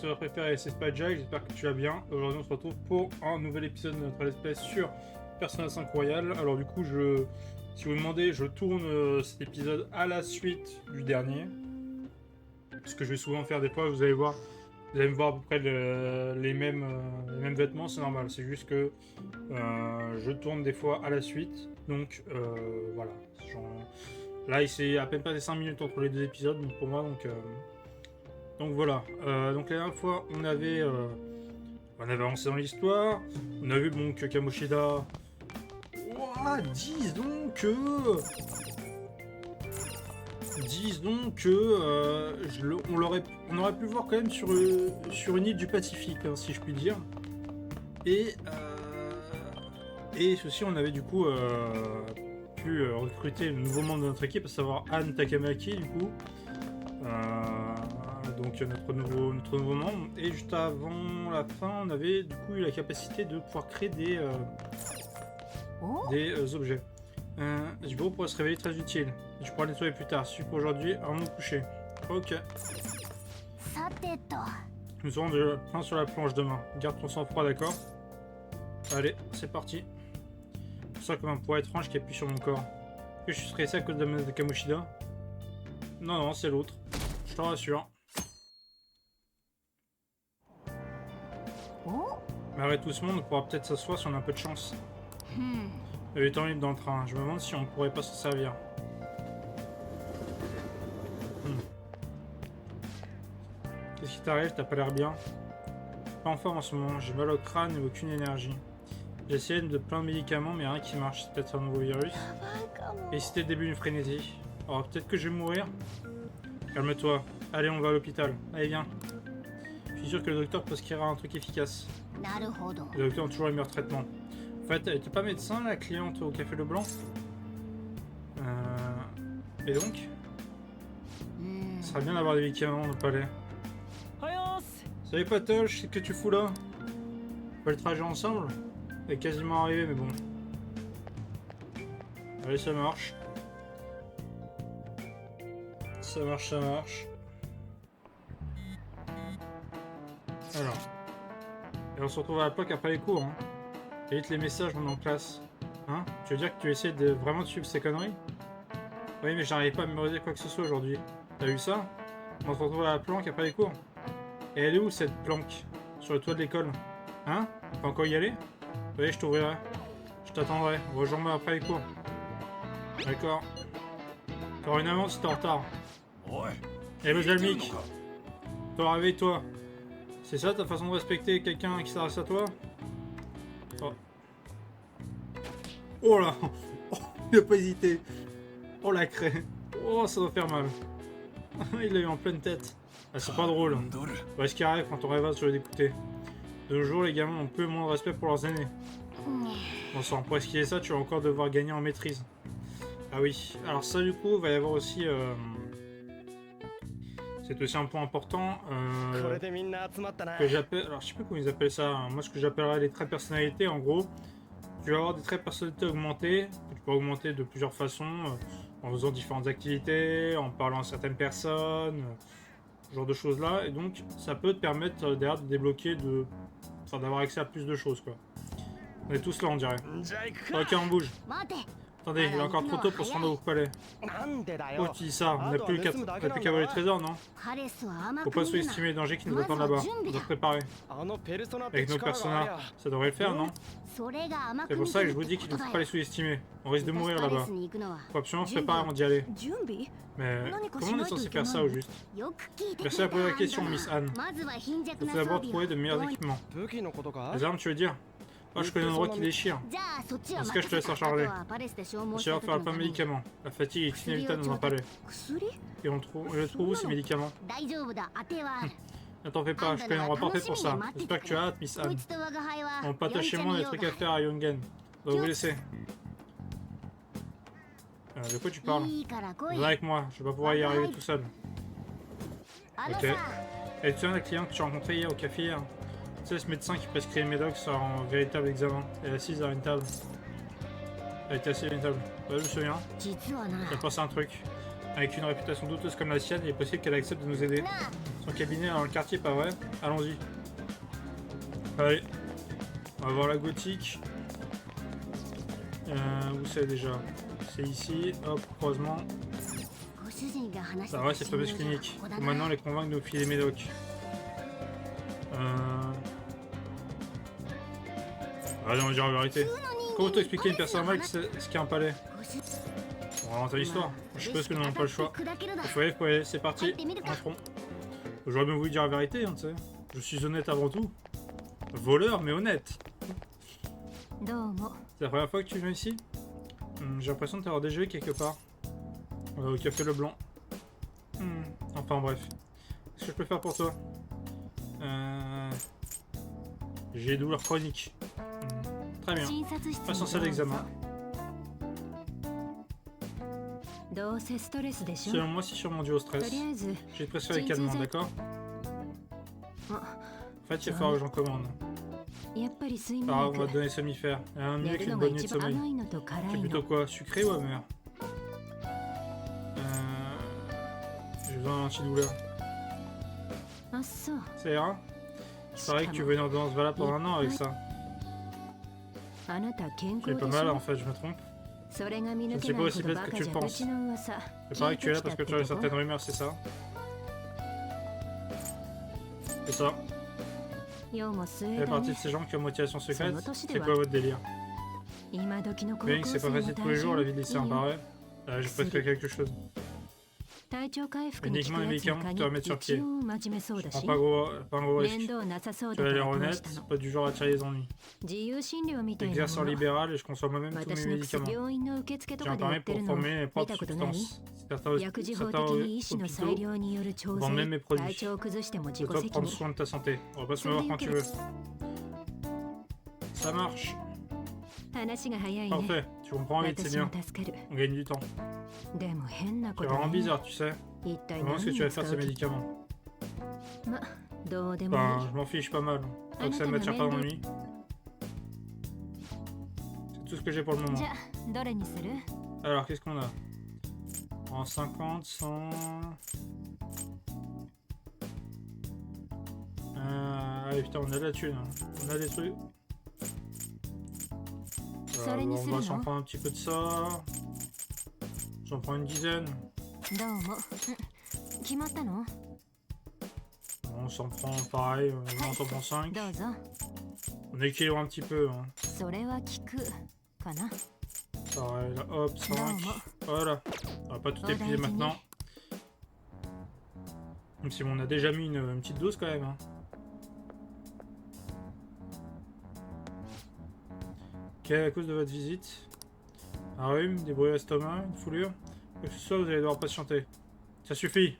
youtubeur préféré, c'est Spyjack, j'espère que tu vas bien. Aujourd'hui on se retrouve pour un nouvel épisode de notre let's play sur Persona 5 Royal. Alors du coup, si vous me demandez, je tourne cet épisode à la suite du dernier. Ce que je vais souvent faire des fois, vous allez me voir à peu près les mêmes vêtements, c'est normal. C'est juste que je tourne des fois à la suite. Donc voilà. Là il s'est à peine passé 5 minutes entre les deux épisodes, donc pour moi, donc voilà. Donc la dernière fois on avait avancé dans l'histoire, on a vu donc que Kamoshida. Ouah, disent donc que on aurait pu le voir quand même sur une île du Pacifique, hein, si je puis dire. Et ceci, on avait du coup pu recruter le nouveau membre de notre équipe, à savoir Anne Takamaki, du coup. Donc notre nouveau membre. Et juste avant la fin, on avait du coup eu la capacité de pouvoir créer des objets. Du bureau pourrait se révéler très utile. Je pourrai le nettoyer plus tard. Si pour aujourd'hui, avant de me coucher. Ok. Nous aurons de plein sur la planche demain. Garde ton sang-froid, d'accord? Allez, c'est parti. Je sens comme un poids étrange qui appuie sur mon corps. Que je suis stressé à cause de la menace de Kamoshida? Non, c'est l'autre. Je t'en rassure. Mais arrête tout ce monde, on pourra peut-être s'asseoir si on a un peu de chance. Il y a 8 ans libre dans le train. Je me demande si on pourrait pas s'en servir. Qu'est-ce qui t'arrive? T'as pas l'air bien? Pas en forme en ce moment. J'ai mal au crâne et aucune énergie. J'ai essayé de plein de médicaments, mais rien qui marche. C'est peut-être un nouveau virus. Et c'était le début d'une frénésie. Alors peut-être que je vais mourir. Calme-toi. Allez, on va à l'hôpital. Allez, viens. Je suis sûr que le docteur prescrira un truc efficace. Le docteur a toujours les meilleurs traitements. En fait, elle était pas médecin, la cliente au Café Leblanc. Et donc, ça serait bien d'avoir des médicaments dans le palais. Salut Patoche, qu'est-ce que tu fous là? On fait le trajet ensemble? Elle est quasiment arrivé, mais bon. Allez, ça marche. Ça marche. Alors. Et on se retrouve à la plaque après les cours, hein. Évite les messages pendant en classe. Hein? Tu veux dire que tu essaies de vraiment suivre ces conneries? Oui, mais j'arrive pas à mémoriser quoi que ce soit aujourd'hui. T'as vu ça? On se retrouve à la planque après les cours. Et elle est où cette planque? Sur le toit de l'école? Hein? On peut encore y aller? Oui, je t'ouvrirai. Je t'attendrai. Rejoins-moi après les cours. D'accord. T'auras une amende si t'es en retard. Eh, Bazalmic! Toi, réveille-toi. C'est ça ta façon de respecter quelqu'un qui s'adresse à toi? Oh là! Oh, il a pas hésité! Oh la craie! Oh, ça doit faire mal! Il l'a eu en pleine tête! Ah, c'est pas drôle! Ouais, ce qui arrive quand on rêve sur les dégoûter. De nos jours, les gamins ont peu moins de respect pour leurs aînés. Bon sang, pour esquiver ça, tu vas encore devoir gagner en maîtrise. Ah oui, alors ça du coup, il va y avoir aussi... c'est aussi un point important que j'appelle... Alors je sais pas comment ils appellent ça, hein. Moi ce que j'appellerais les traits de personnalité, en gros. Tu vas avoir des traits de personnalité augmentés, que tu peux augmenter de plusieurs façons, en faisant différentes activités, en parlant à certaines personnes, ce genre de choses là, et donc ça peut te permettre derrière de débloquer, d'avoir accès à plus de choses, quoi. On est tous là, on dirait. Ok, on bouge. Attendez, il est encore trop tôt pour se rendre au palais. Oh, tu dis ça, on n'a plus qu'à voler le trésor, non? Faut pas sous-estimer les dangers qui nous attendent là-bas. On doit se préparer. Avec nos personnages, ça devrait le faire, non? C'est pour ça que je vous dis qu'il ne faut pas les sous-estimer. On risque de mourir là-bas. Faut absolument se préparer avant d'y aller. Mais comment on est censé faire ça au juste? Merci à poser la question, Miss Anne. Il faut d'abord trouver de meilleurs équipements. Les armes, tu veux dire? Oh, je connais un endroit qui déchire. Dans ce cas, je te laisse en charger. On va faire plein de médicaments. La fatigue est inévitable dans un palais. Et on le trouve où ces médicaments? Ne t'en fais pas, je connais un endroit parfait pour ça. J'espère que tu as hâte, Miss Anne. On partage chez moi des trucs à faire à Yongen. On va vous laisser. De quoi tu parles? Viens avec moi, je vais pas pouvoir y arriver tout seul. Ok. Et tu te souviens de la cliente que tu as rencontrée hier au café hier? Tu sais, ce médecin qui prescrit les médocs sort en véritable examen. Elle est assise à une table. Elle était assise à une table. Ouais, je me souviens. J'ai pensé à un truc. Avec une réputation douteuse comme la sienne, il est possible qu'elle accepte de nous aider. Son cabinet est dans le quartier, pas vrai? Allons-y. Allez. On va voir la gothique. Où c'est déjà? C'est ici. Hop, croisement. Ça va, cette fameuse clinique. Faut maintenant les convaincre de nous filer les médocs. Allez, on va dire la vérité. Comment t'expliquer à une personne normale ce qu'est un palais? On va rentrer l'histoire. Je suppose que nous n'avons pas le choix. Faut y aller, c'est parti. Entrons. J'aurais bien voulu dire la vérité, hein, tu sais. Je suis honnête avant tout. Voleur, mais honnête. C'est la première fois que tu viens ici? J'ai l'impression de t'avoir déjà vu quelque part. Au Café Leblanc. Enfin bref. Qu'est-ce que je peux faire pour toi? J'ai des douleurs chroniques. Très bien. Passons à l'examen. Selon moi, c'est sûrement dû au stress. J'ai prescrire les calmants, d'accord? En fait, il va falloir que j'en commande. Alors, on va te donner somnifères. Il y a un mieux qu'une bonne nuit de sommeil. C'est plutôt quoi? Sucré ou amer? J'ai besoin d'un antidouleur. Ça ira? Il paraît que tu veux une ordonnance valable pendant un an avec ça. C'est pas mal en fait, je me trompe. Je ne sais pas aussi bête que tu le penses. Il paraît que tu es là parce que tu as une certaine rumeur, c'est ça? C'est ça. Elle fait partie de ces gens qui ont motivation secrète. C'est quoi votre délire? Oui, c'est pas facile tous les jours la vie de lycéen, pareil. J'ai presque quelque chose. Uniquement les médicaments pour te remettre sur pied. Je prends pas un gros risque. Tu as l'air honnête, pas du genre à tirer les ennuis. J'exerce en libéral et je conçois moi-même tous mes médicaments. J'ai un permis pour former mes propres substances. Certains hôpitaux vendent même mes produits. C'est toi de prendre soin de ta santé. On va pas se me voir quand tu veux. Ça marche. Parfait, tu comprends vite, c'est bien. On gagne du temps. C'est vraiment bizarre, tu sais. Comment est-ce que tu vas faire ces médicaments? Je m'en fiche pas mal. Donc ça ne m'attire pas d'ennui. C'est tout ce que j'ai pour le moment. Alors, qu'est-ce qu'on a? En 50, 100... Allez, putain, on a de la thune. Hein. On a des trucs. On va s'en prendre un petit peu de ça. J'en prends une dizaine. On s'en prend pareil, on s'en prend 5. On équilibre un petit peu. Hein. Pareil, là, hop, 5. Voilà. On va pas tout épuiser maintenant. Même si on a déjà mis une petite dose quand même. Hein. Ok, à cause de votre visite. Un rhume, des bruits à l'estomac, une foulure. Quoi que ce soit, vous allez devoir patienter. Ça suffit.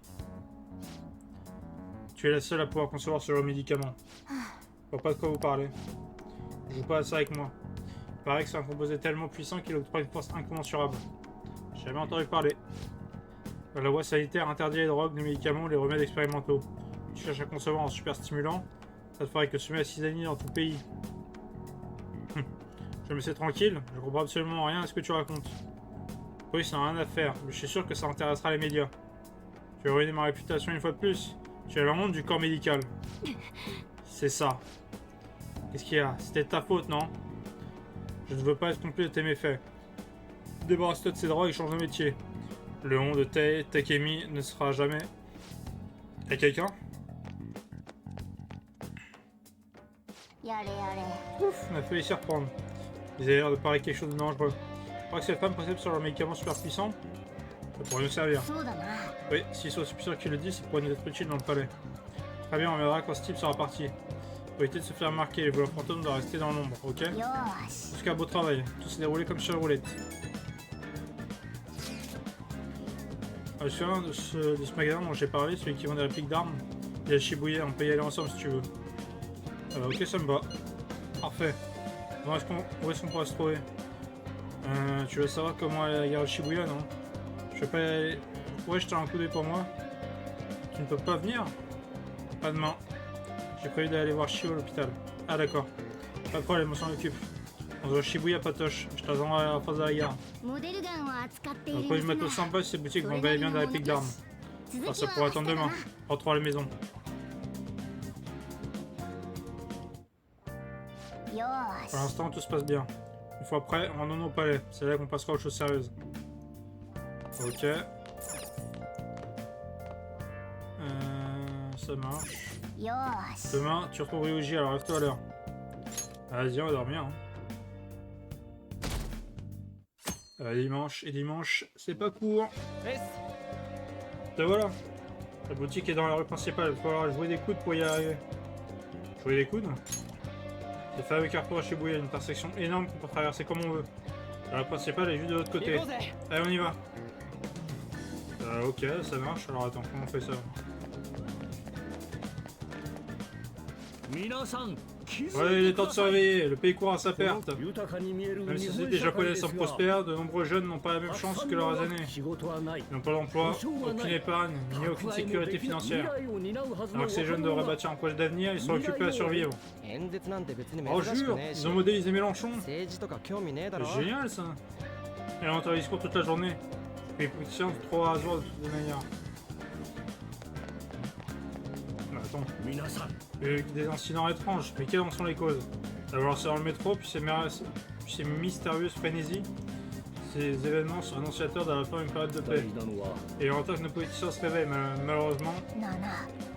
Tu es la seule à pouvoir concevoir ce genre de médicament. Je vois pas de quoi vous parlez. Je joue pas à ça avec moi. Il paraît que c'est un composé tellement puissant qu'il octroie une force incommensurable. J'ai jamais entendu parler. La loi sanitaire interdit les drogues, les médicaments ou les remèdes expérimentaux. Tu cherches à concevoir un super stimulant, ça te ferait que semer la cisanie dans tout le pays. Je me sais tranquille, je comprends absolument rien à ce que tu racontes. Oui, ça n'a rien à faire, mais je suis sûr que ça intéressera les médias. Tu as ruiné ma réputation une fois de plus. Tu as la honte du corps médical. C'est ça. Qu'est-ce qu'il y a? C'était de ta faute, non? Je ne veux pas être complice de tes méfaits. Débarrasse-toi de ces drogues et change de métier. Le nom de Takemi ne sera jamais... Y'a quelqu'un? Ouf, on a failli s'y reprendre. Ils avaient l'air de parler quelque chose de dangereux. Je crois que cette femme possède sur leurs médicaments super puissants. Ça pourrait nous servir. Oui, s'ils sont aussi puissants qu'ils le disent, ça pourrait nous être utile dans le palais. Très bien, on verra quand ce type sera parti. Pour éviter de se faire remarquer, les voleurs fantômes doivent rester dans l'ombre, ok? En tout cas, beau travail. Tout s'est déroulé comme sur la roulette. Je me souviens de ce magasin dont j'ai parlé, celui qui vend des répliques d'armes. Il y a Shibuya, on peut y aller ensemble si tu veux. Ok, ça me va. Parfait. Où est-ce qu'on pourrait se trouver? Tu veux savoir comment il y a Shibuya, non? Je peux pas y aller. Tu pourrais jeter un coup d'œil pour moi? Tu ne peux pas venir? Pas demain. J'ai prévu d'aller voir Shio à l'hôpital. Ah d'accord. Pas de problème, on s'en occupe. On se voit à Shibuya, Patoche. Je t'attends à la face de la gare. Un produit de matos sympa, ces boutiques vont bel et bien des répliques d'armes. Enfin, ça pourrait attendre demain. Rentrons à la maison. Pour l'instant, tout se passe bien. Une fois prêt, rendons-nous au palais. C'est là qu'on passera aux choses sérieuses. Ok. Ça marche. Demain, tu retrouves Ryuji, alors lève-toi à l'heure. Vas-y, on va dormir. Dimanche, et dimanche, c'est pas court. Et voilà. La boutique est dans la rue principale, il va falloir jouer des coudes pour y arriver. Jouer des coudes? C'est fait avec Carrefour à Shibuya, une intersection énorme qu'on peut traverser comme on veut. La rue principale est juste de l'autre côté. Allez, on y va. Ok, ça marche. Alors attends, comment on fait ça? Ouais, il est temps de se réveiller, le pays court à sa perte. Même si la société japonaise s'en prospère, de nombreux jeunes n'ont pas la même chance que leurs aînés. Ils n'ont pas d'emploi, aucune épargne, ni aucune sécurité financière. Alors que ces jeunes devraient bâtir un projet d'avenir, ils sont occupés à survivre. Oh jure, ils ont modélisé Mélenchon. C'est génial ça. Et on entend le discours toute la journée. Les politiciens sont trop rasoirs de toutes les manières. Attends. Des incidents étranges, mais quelles en sont les causes? D'abord c'est dans le métro, puis ces mystérieuses frénésies. Ces événements sont annonciateurs de la fin d'une période de paix. Et en tant que nos politiciens se réveillent, malheureusement,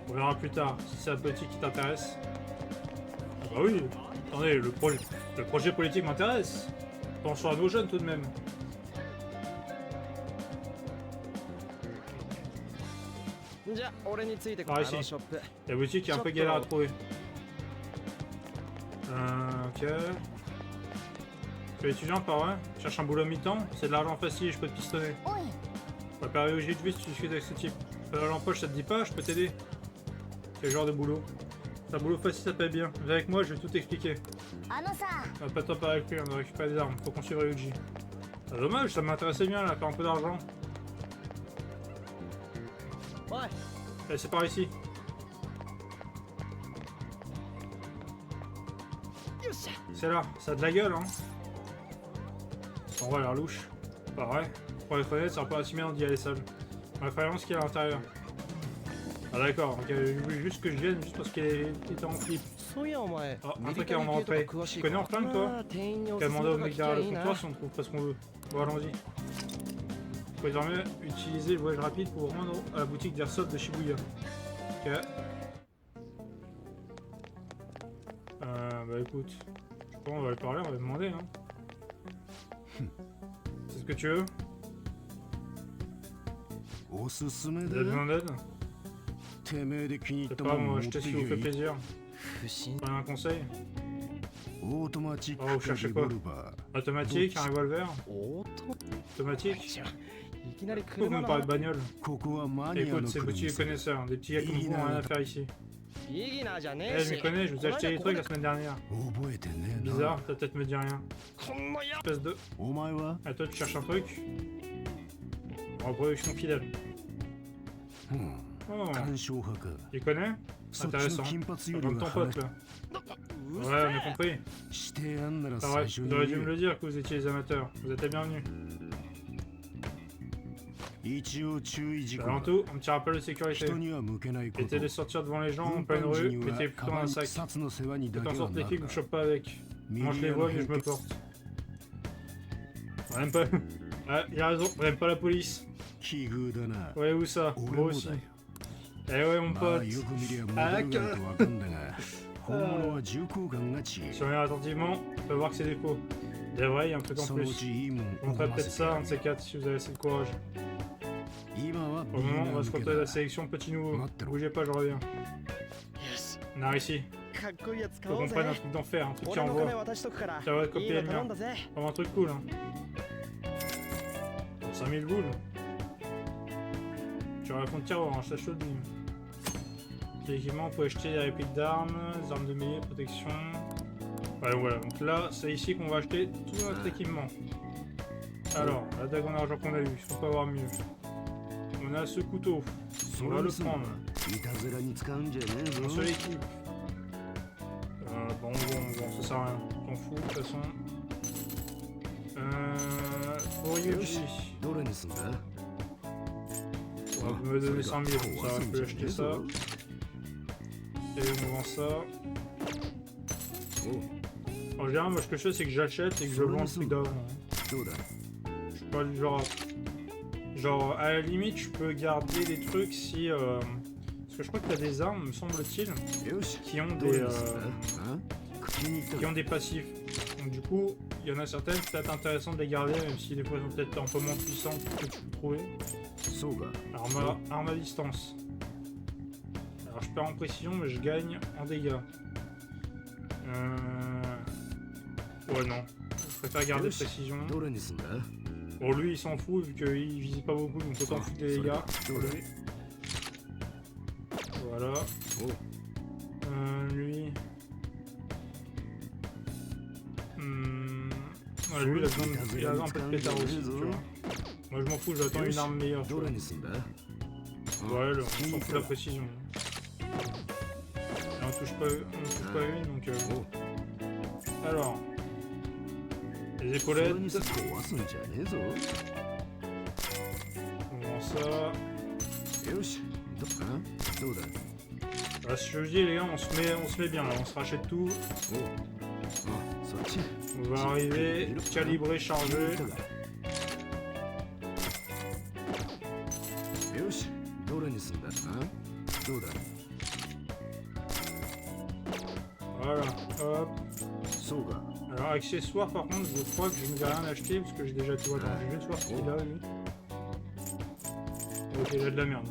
on verra plus tard si c'est la politique qui t'intéresse. Ah bah oui, attendez, le projet politique m'intéresse. Pensons à nos jeunes tout de même. Par ici. La boutique est un peu galère à trouver. Ok. Tu es étudiant par vrai? Tu cherches un boulot mi-temps? C'est de l'argent facile, je peux te pistonner. On va parier au J de vie si tu discutes avec ce type. L'empoche, ça te dit pas? Je peux t'aider. Quel genre de boulot? C'est un boulot facile, ça paye bien. Viens avec moi, je vais tout t'expliquer. On va pas t'en parler avec lui, on doit récupérer des armes. Faut qu'on suive Ryuji. Ah, dommage, ça m'intéressait bien là, faire un peu d'argent. Allez, c'est par ici. C'est là, ça a de la gueule, hein. En vrai, l'air louche. Pas vrai. Pour être honnête, c'est un peu intimidant d'y aller seul. On va faire ce qu'il y a à l'intérieur. Ah d'accord, ok, il voulait juste que je vienne juste parce qu'il était en flip. Oh, un truc avant de rentrer. Tu connais en flingue, toi? Qu'à demander au mec derrière le comptoir si on trouve pas ce qu'on veut. Bon, allons-y. Vous pouvez désormais utiliser le voyage rapide pour vous rendre à la boutique d'Airsoft de Shibuya. Ok. Bah écoute, je sais pas, on va lui parler, on va lui demander, hein. C'est ce que tu veux? Vous avez besoin d'aide? Je sais pas, moi, achetez si vous fait plaisir. Prenez un conseil. Oh, vous cherchez quoi? Automatique, un revolver? Automatique? Pourquoi vous me parlez de bagnole? Écoute, c'est boutique connaisseur, des petits gars comme vous n'ont rien à faire ici. Eh, je m'y connais, je vous ai acheté des trucs la semaine dernière. Bizarre, ta tête me dit rien. Espèce de... Ah, toi tu cherches un truc? Reproduction fidèle. Oh, tu connais? Intéressant. Comme ton pote là. Ouais, on a compris. Ah ouais, vous auriez dû me le dire que vous étiez les amateurs. Vous êtes les bienvenus. Avant tout, un petit rappel de sécurité. Évitez de sortir devant les gens en pleine rue, mettez plutôt dans un sac. Faites en sorte que les filles ne chopent pas avec. Moi je les vois, mais je me porte. On aime pas... Ouais, il a raison, on aime pas la police. Ouais, où ça? Moi aussi. Eh ouais, mon pote. Ah d'accord. Si on regarde attentivement, on peut voir que c'est des faux. Des vrais, il y a un truc en plus. Je montrerai peut-être ça, un de ces quatre, si vous avez assez de courage. Pour le moment, on va se contenter de la sélection petit nouveau. Bougez pas, je reviens. On arrive ici. Faut qu'on prenne un truc d'enfer, un truc qui envoie. Ça va copier le mien. Vraiment un truc cool, hein. 5000 boules. Tu auras un compte tiroir, hein, je t'achète le bim. Équipement, on peut acheter des répliques d'armes, des armes de meilleure protection. Ouais, voilà, donc là, c'est ici qu'on va acheter tout notre équipement. Alors, la dague en argent qu'on a eu, il faut pas avoir mieux. On a ce couteau, on va le prendre. On se l'équipe. Bon, ça sert à rien, t'en fous, de toute façon. Ryuji. On va me donner 100 000, ça je peux acheter ça. Et on vend ça. En général, moi ce que je fais c'est que j'achète et que je vends le prix d'avant. Je suis pas du genre. Genre à la limite je peux garder des trucs si. Parce que je crois que t'as des armes, me semble-t-il, qui ont des passifs. Donc du coup, il y en a certaines, c'est peut-être intéressant de les garder, même si des fois elles sont peut-être un peu moins puissantes que tu peux trouver. Arme à distance. Alors je perds en précision, mais je gagne en dégâts. Ouais non, je préfère garder précision. Bon lui il s'en fout vu qu'il visite pas beaucoup, donc autant foutre des dégâts. Voilà. Lui... Ouais, lui il a besoin un peu de pétard aussi, tu vois. Moi je m'en fous, j'attends une arme meilleure. Tu vois. Ouais, on s'en fout de la précision. Et on touche pas une, donc... Alors... Les épaulettes... On vend ça... Voilà, si je vous dis les gars, on se met bien là, on se rachète tout. On va arriver, calibrer, charger. Voilà, hop. Alors accessoires par contre, je crois que je ne vais rien acheter parce que j'ai déjà tout. Attends, je vais juste voir ce qu'il a lui. Ok, il a de la merde.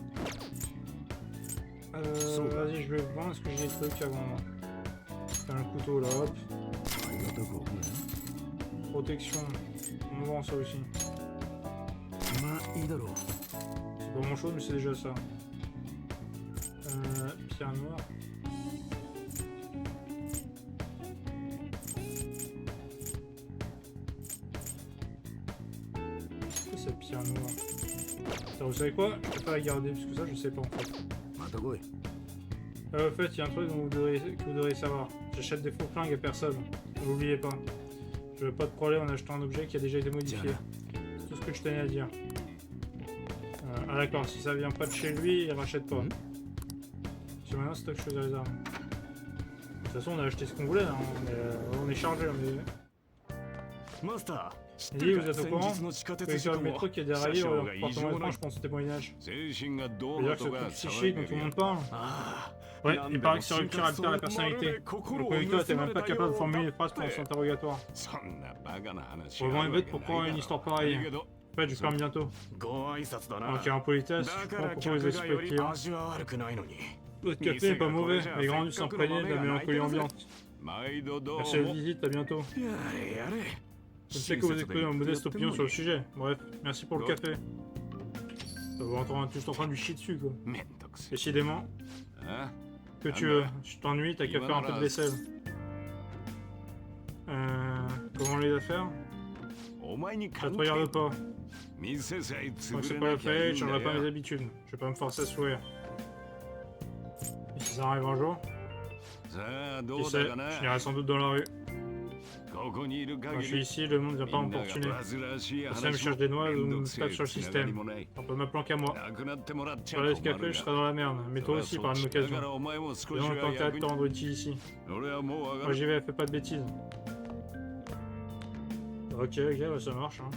Vas-y, je vais vendre parce que j'ai des trucs avant. T'as un couteau là, hop. Protection, on vend ça aussi. C'est pas grand chose, mais c'est déjà ça. Pierre noire. Qu'est-ce que c'est pierre noire? Ça, vous savez quoi? Je préfère la garder parce que ça je sais pas en fait. En fait, il y a un truc que vous devriez savoir. J'achète des faux flingues à personne. N'oubliez pas. Je veux pas de problème en achetant un objet qui a déjà été modifié. C'est tout ce que je tenais à dire. Ah d'accord, si ça vient pas de chez lui, il rachète pas. Si maintenant c'est toi que je faisais les armes. De toute façon, on a acheté ce qu'on voulait, hein. On est chargé. Et dit, vous êtes au courant? Le métro qui est déraillé au portement étrange, je pense que c'était Moyen-Âge. C'est-à-dire que c'est le truc psychique dont tout le monde parle. Ouais, il paraît que ces ruptures altèrent la personnalité. Le conducteur était même pas capable de formuler une phrase pendant son interrogatoire. Vraiment une bête pour croire une histoire pareille. En fait, je ferme bientôt. Ok, en politesse, je comprends pourquoi vous expliquez le client. Votre café n'est pas mauvais, mais grand dû s'imprégner de la mélancolie ambiante. Merci à la visite, à bientôt. Je sais que vous écoutez ma modeste opinion sur le sujet. Bref, merci pour le café. Vous êtes juste en train de lui chier dessus, quoi. Décidément. Que tu veux, je t'ennuie, t'as qu'à faire un peu de vaisselle. Comment les affaires? Ça te regarde pas. Donc c'est pas la fête, je changerai pas mes habitudes. Je vais pas me forcer à sourire. Et si ça arrive un jour? Qui sait, je n'irai sans doute dans la rue. Quand je suis ici, le monde ne vient pas m'importuner. Personne me cherche des noix ou me tape sur le système. On peut me planquer à moi. Sur les cafés, je serai dans la merde. Mais toi aussi, par une occasion. J'ai donc tenté de te rendre utile ici. Moi j'y vais, fais pas de bêtises. Ok, bah ça marche. Hein.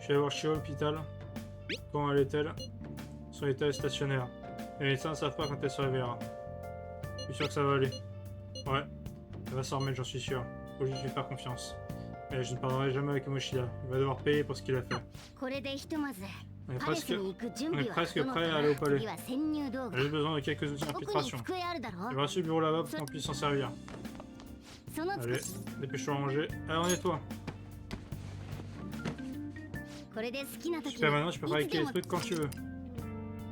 Je vais aller voir Chio à l'hôpital. Comment elle est-elle? Son état est stationnaire. Les médecins ne savent pas quand elle se réveillera. Je suis sûr que ça va aller. Ouais, elle va s'en remettre, j'en suis sûr. Faut juste lui faire confiance. Mais je ne parlerai jamais avec Mochila. Il va devoir payer pour ce qu'il a fait. On est presque prêt à aller au palais. J'ai juste besoin de quelques outils d'infiltration. Il va rester le bureau là-bas pour qu'on puisse s'en servir. Allez, dépêche-toi à manger. Allez, on nettoie. Super, maintenant je peux fabriquer les trucs quand tu veux.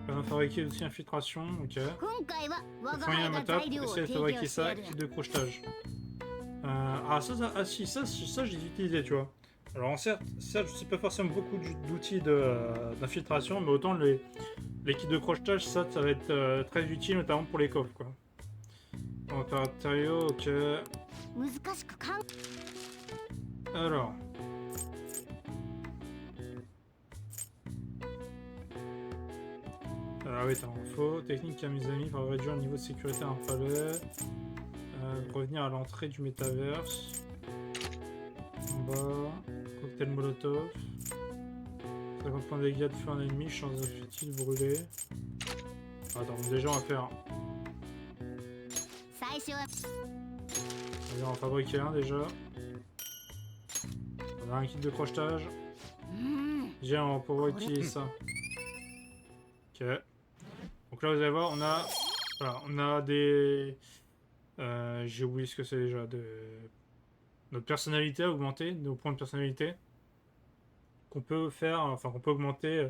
On va fabriquer aussi infiltration, ok. La première étape, essayer de fabriquer ça, kit de crochetage. Si, ça j'ai utilisé, tu vois. Alors certes, je sais pas forcément beaucoup d'outils d'infiltration, mais autant les kits de crochetage, ça va être très utile, notamment pour les coffres, quoi. Donc, matériaux, ok. Alors. Ah oui, t'as info. Technique qui a mes amis pour réduire le niveau de sécurité d'un palais. Revenir à l'entrée du métaverse. En bas. Cocktail molotov. 50 points de dégâts de feu en ennemi, chance de futile brûlé. Attends, déjà on va faire. On va en fabriquer un déjà. On a un kit de crochetage. Déjà on va pouvoir utiliser ça. Ok. Donc là vous allez voir, on a. Voilà, on a des. J'ai oublié ce que c'est déjà. Notre personnalité a augmenté, nos points de personnalité. Qu'on peut faire, enfin qu'on peut augmenter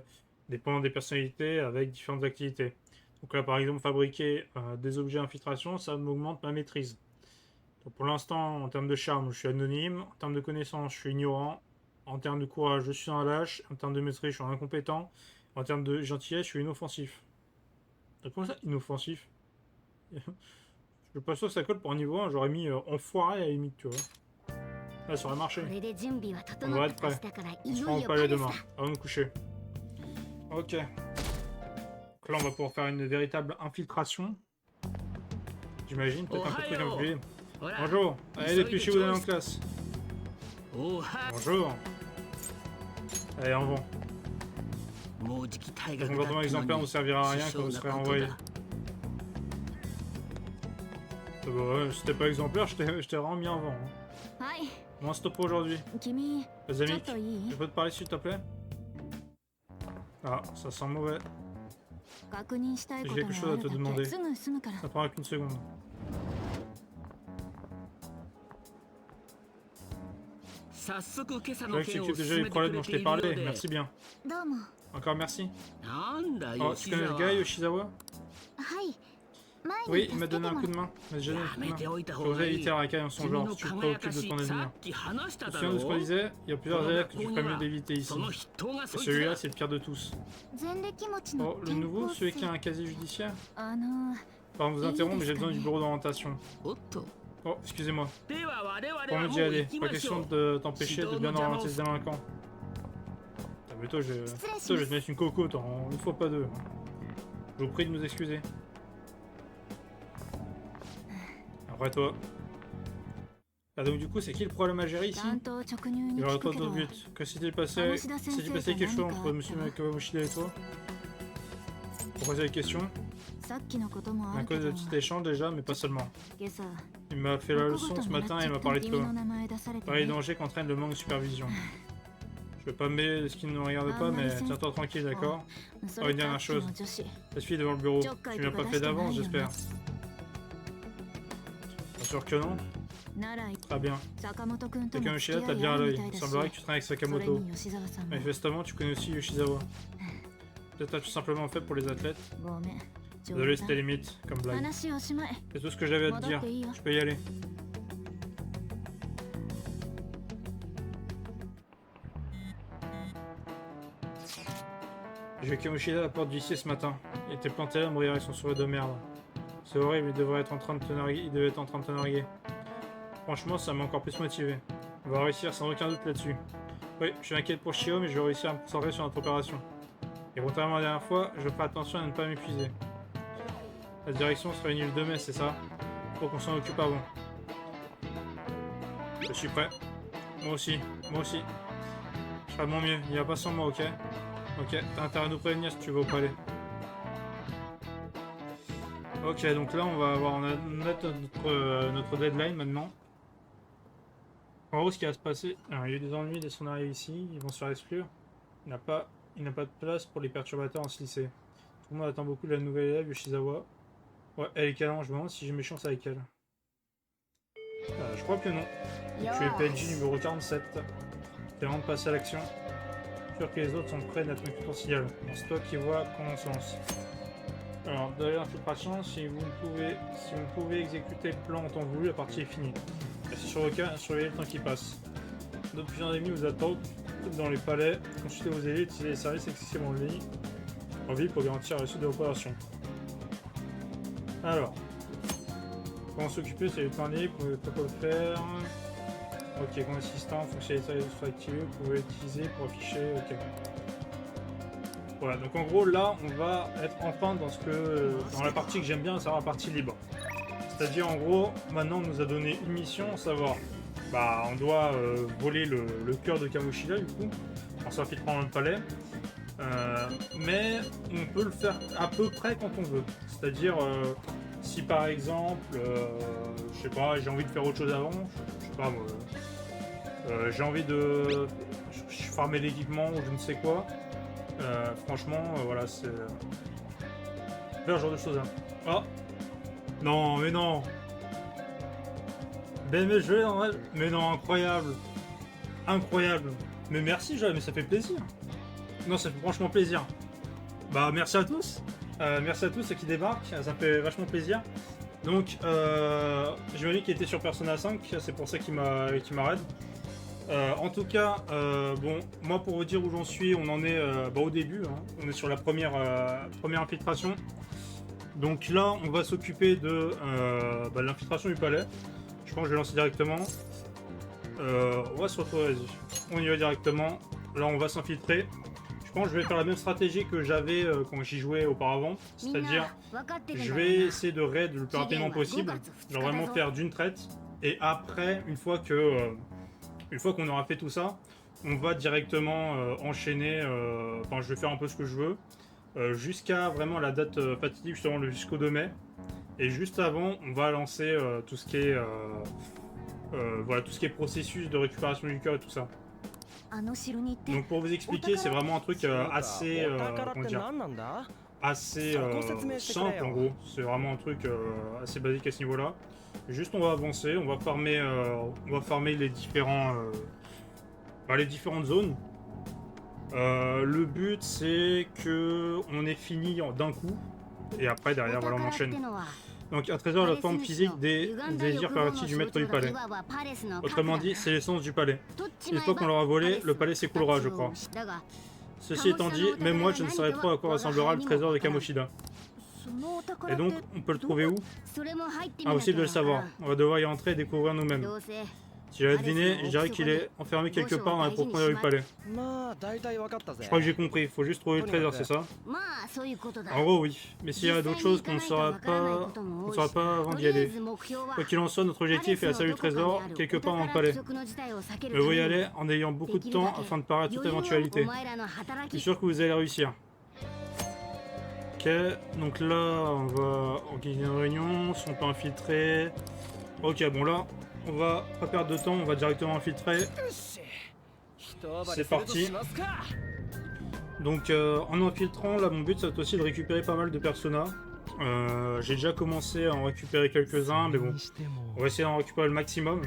dépendant des personnalités avec différentes activités. Donc là par exemple fabriquer des objets infiltration, ça m'augmente ma maîtrise. Donc pour l'instant en termes de charme je suis anonyme, en termes de connaissance je suis ignorant, en termes de courage je suis un lâche, en termes de maîtrise je suis un incompétent, en termes de gentillesse je suis inoffensif. Donc comment ça inoffensif? Je suis pas sûr que ça colle pour un niveau 1, j'aurais mis enfoiré à la limite tu vois. Là, ça aurait marché. On devrait être prêt. On se rend au palais demain, avant de me coucher. Ok. Donc là, on va pouvoir faire une véritable infiltration. J'imagine, peut-être un peu plus compliqué. Bonjour. Allez, dépêchez-vous d'aller en classe. Bonjour. Allez, en vent. Le comportement exemplaire ne vous servira à rien quand vous serez envoyé. C'était pas exemplaire, je t'ai vraiment mis en vent. Bon, stop pour aujourd'hui. Les amis, je peux te parler s'il te plaît? Ah, ça sent mauvais. J'ai quelque chose à te demander. Ça prendra qu'une seconde. Je vois que tu occupes déjà les problèmes dont je t'ai parlé. Merci bien. Encore merci. Oh, tu connais le gars, Yoshizawa? Oui, il m'a donné un coup de main. Mais j'ai donné un coup de main. Je voudrais éviter la racaille en son genre si tu te préoccupes de ton avenir. Tu te souviens de ce qu'on disait? Il y a plusieurs élèves que tu ferais mieux d'éviter ici. Et celui-là, c'est le pire de tous. Oh, le nouveau? Celui qui a un casier judiciaire? Pardon de vous interrompre, mais j'ai besoin du bureau d'orientation. Oh, excusez-moi. Pour mieux d'y aller. Pas question de t'empêcher de bien orienter ce délinquant. Mais toi, je vais te mettre une cocotte en une fois pas deux. Je vous prie de nous excuser. Après toi. Ah donc du coup c'est qui le problème à gérer ici? Il y aura pas d'autre but. Que s'est-il passé quelque chose entre monsieur Kawamoshida et toi? Pourquoi c'est la question? À cause de petit échange déjà, mais pas seulement. Il m'a fait la leçon ce matin et il m'a parlé de toi. Pareil danger qu'entraîne le manque de supervision. Je veux pas me ce qui ne nous regarde pas, mais tiens-toi tranquille, d'accord? Oh, une dernière chose. Cette fille devant le bureau, tu ne l'as pas fait d'avance, j'espère. Bien sûr que non. Très bien. Takano Yoshida, t'as bien à l'œil. Il semblerait que tu traînes avec Sakamoto. Manifestement, tu connais aussi Yoshizawa. Peut-être as-tu simplement fait pour les athlètes. Désolé, c'était limite, comme blague. C'est tout ce que j'avais à te dire. Je peux y aller. J'ai vu Kamoshida à la porte d'ici ce matin. Il était planté là, à mourir avec son sourire de merde. C'est horrible, il devait être en train de te narguer. Franchement, ça m'a encore plus motivé. On va réussir sans aucun doute là-dessus. Oui, je suis inquiète pour Shio, mais je vais réussir à me concentrer sur notre opération. Et contrairement à la dernière fois, je ferai attention à ne pas m'épuiser. La direction se réunit le 2 mai, c'est ça? Faut qu'on s'en occupe avant. Je suis prêt. Moi aussi. Je ferai de mon mieux, il n'y a pas sans moi, ok? Ok, t'as intérêt à nous prévenir si tu veux au palais. Ok, donc là on a notre deadline maintenant. En gros, ce qui va se passer, alors, il y a eu des ennuis dès son arrivée ici, ils vont se faire exclure. Il n'a pas de place pour les perturbateurs en ce lycée. Tout le monde attend beaucoup de la nouvelle élève Yoshizawa. Ouais, elle est calme, je me demande si j'ai mes chances avec elle. Je crois que non. Tu es PNJ numéro 47. T'es vraiment de passer à l'action. Sûr que les autres sont prêts d'être mes futurs signal. C'est toi qui vois comment on se lance. Alors, de l'infiltration, si vous pouvez exécuter le plan en temps voulu, la partie est finie. Restez sur le cas, surveillez le temps qui passe. D'autres puissants ennemis vous attendent dans les palais. Consultez vos élus, utilisez les services excessivement en ville pour garantir la réussite de l'opération. Alors, comment s'occuper, c'est le temps libre, faut pas le faire. Ok, comme assistant, fonctionnalité soit activée, vous pouvez l'utiliser pour afficher. Ok. Voilà, donc en gros là on va être enfin dans la partie que j'aime bien, c'est la partie libre. C'est-à-dire en gros, maintenant on nous a donné une mission, à savoir, bah on doit voler le cœur de Kamoshida du coup, en s'infiltrant dans le palais. Mais on peut le faire à peu près quand on veut. C'est-à-dire si par exemple, je sais pas, j'ai envie de faire autre chose avant, je sais pas moi, j'ai envie de farmer l'équipement ou je ne sais quoi. Franchement, voilà, c'est faire ce genre de choses là. Oh non, mais non. Ben mais je vais en vrai. Mais non, incroyable, incroyable. Mais merci, Joël, mais ça fait plaisir. Non, ça fait franchement plaisir. Bah merci à tous. Merci à tous ceux qui débarquent, ça me fait vachement plaisir. Donc, j'imagine qu'il était sur Persona 5, c'est pour ça qu'il m'arrête. En tout cas, bon, moi pour vous dire où j'en suis, on en est au début, hein. On est sur la première infiltration. Donc là, on va s'occuper de l'infiltration du palais. Je pense que je vais lancer directement. On va se retrouver, vas-y. On y va directement. Là, on va s'infiltrer. Je pense que je vais faire la même stratégie que j'avais quand j'y jouais auparavant. C'est-à-dire, je vais essayer de raid le plus rapidement possible. Genre vraiment faire d'une traite. Et après, une fois qu'on aura fait tout ça, on va directement enchaîner. Enfin, je vais faire un peu ce que je veux. Jusqu'à vraiment la date fatidique, justement jusqu'au 2 mai. Et juste avant, on va lancer tout ce qui est voilà, tout ce qui est processus de récupération du cœur et tout ça. Donc pour vous expliquer, c'est vraiment un truc assez comment dire, assez simple en gros. C'est vraiment un truc assez basique à ce niveau-là. Juste on va avancer, on va farmer les différentes zones. Le but c'est que on ait fini d'un coup et après derrière voilà on enchaîne. Donc un trésor de la forme physique des désirs pervertis du maître du palais. Autrement dit, c'est l'essence du palais. Une fois qu'on l'aura volé, le palais s'écoulera, je crois. Ceci étant dit, même moi je ne saurais trop à quoi ressemblera le trésor de Kamoshida. Et donc, on peut le trouver où? Impossible de le savoir. On va devoir y entrer et découvrir nous-mêmes. Si j'avais deviné, je dirais qu'il est enfermé quelque part dans la profondeur du palais. Je crois que j'ai compris, il faut juste trouver le trésor, c'est ça? En gros, oui. Mais s'il y a d'autres choses qu'on ne saura pas avant d'y aller. Quoi qu'il en soit, notre objectif est la salle du trésor, quelque part dans le palais. Mais vous y allez en ayant beaucoup de temps afin de parer à toute éventualité. Je suis sûr que vous allez réussir. Ok, donc là, on va organiser une réunion, si on peut infiltrer. Ok, bon là, on va pas perdre de temps, on va directement infiltrer. C'est parti. Donc en infiltrant, là mon but ça va être aussi de récupérer pas mal de personas. J'ai déjà commencé à en récupérer quelques-uns, mais bon, on va essayer d'en récupérer le maximum.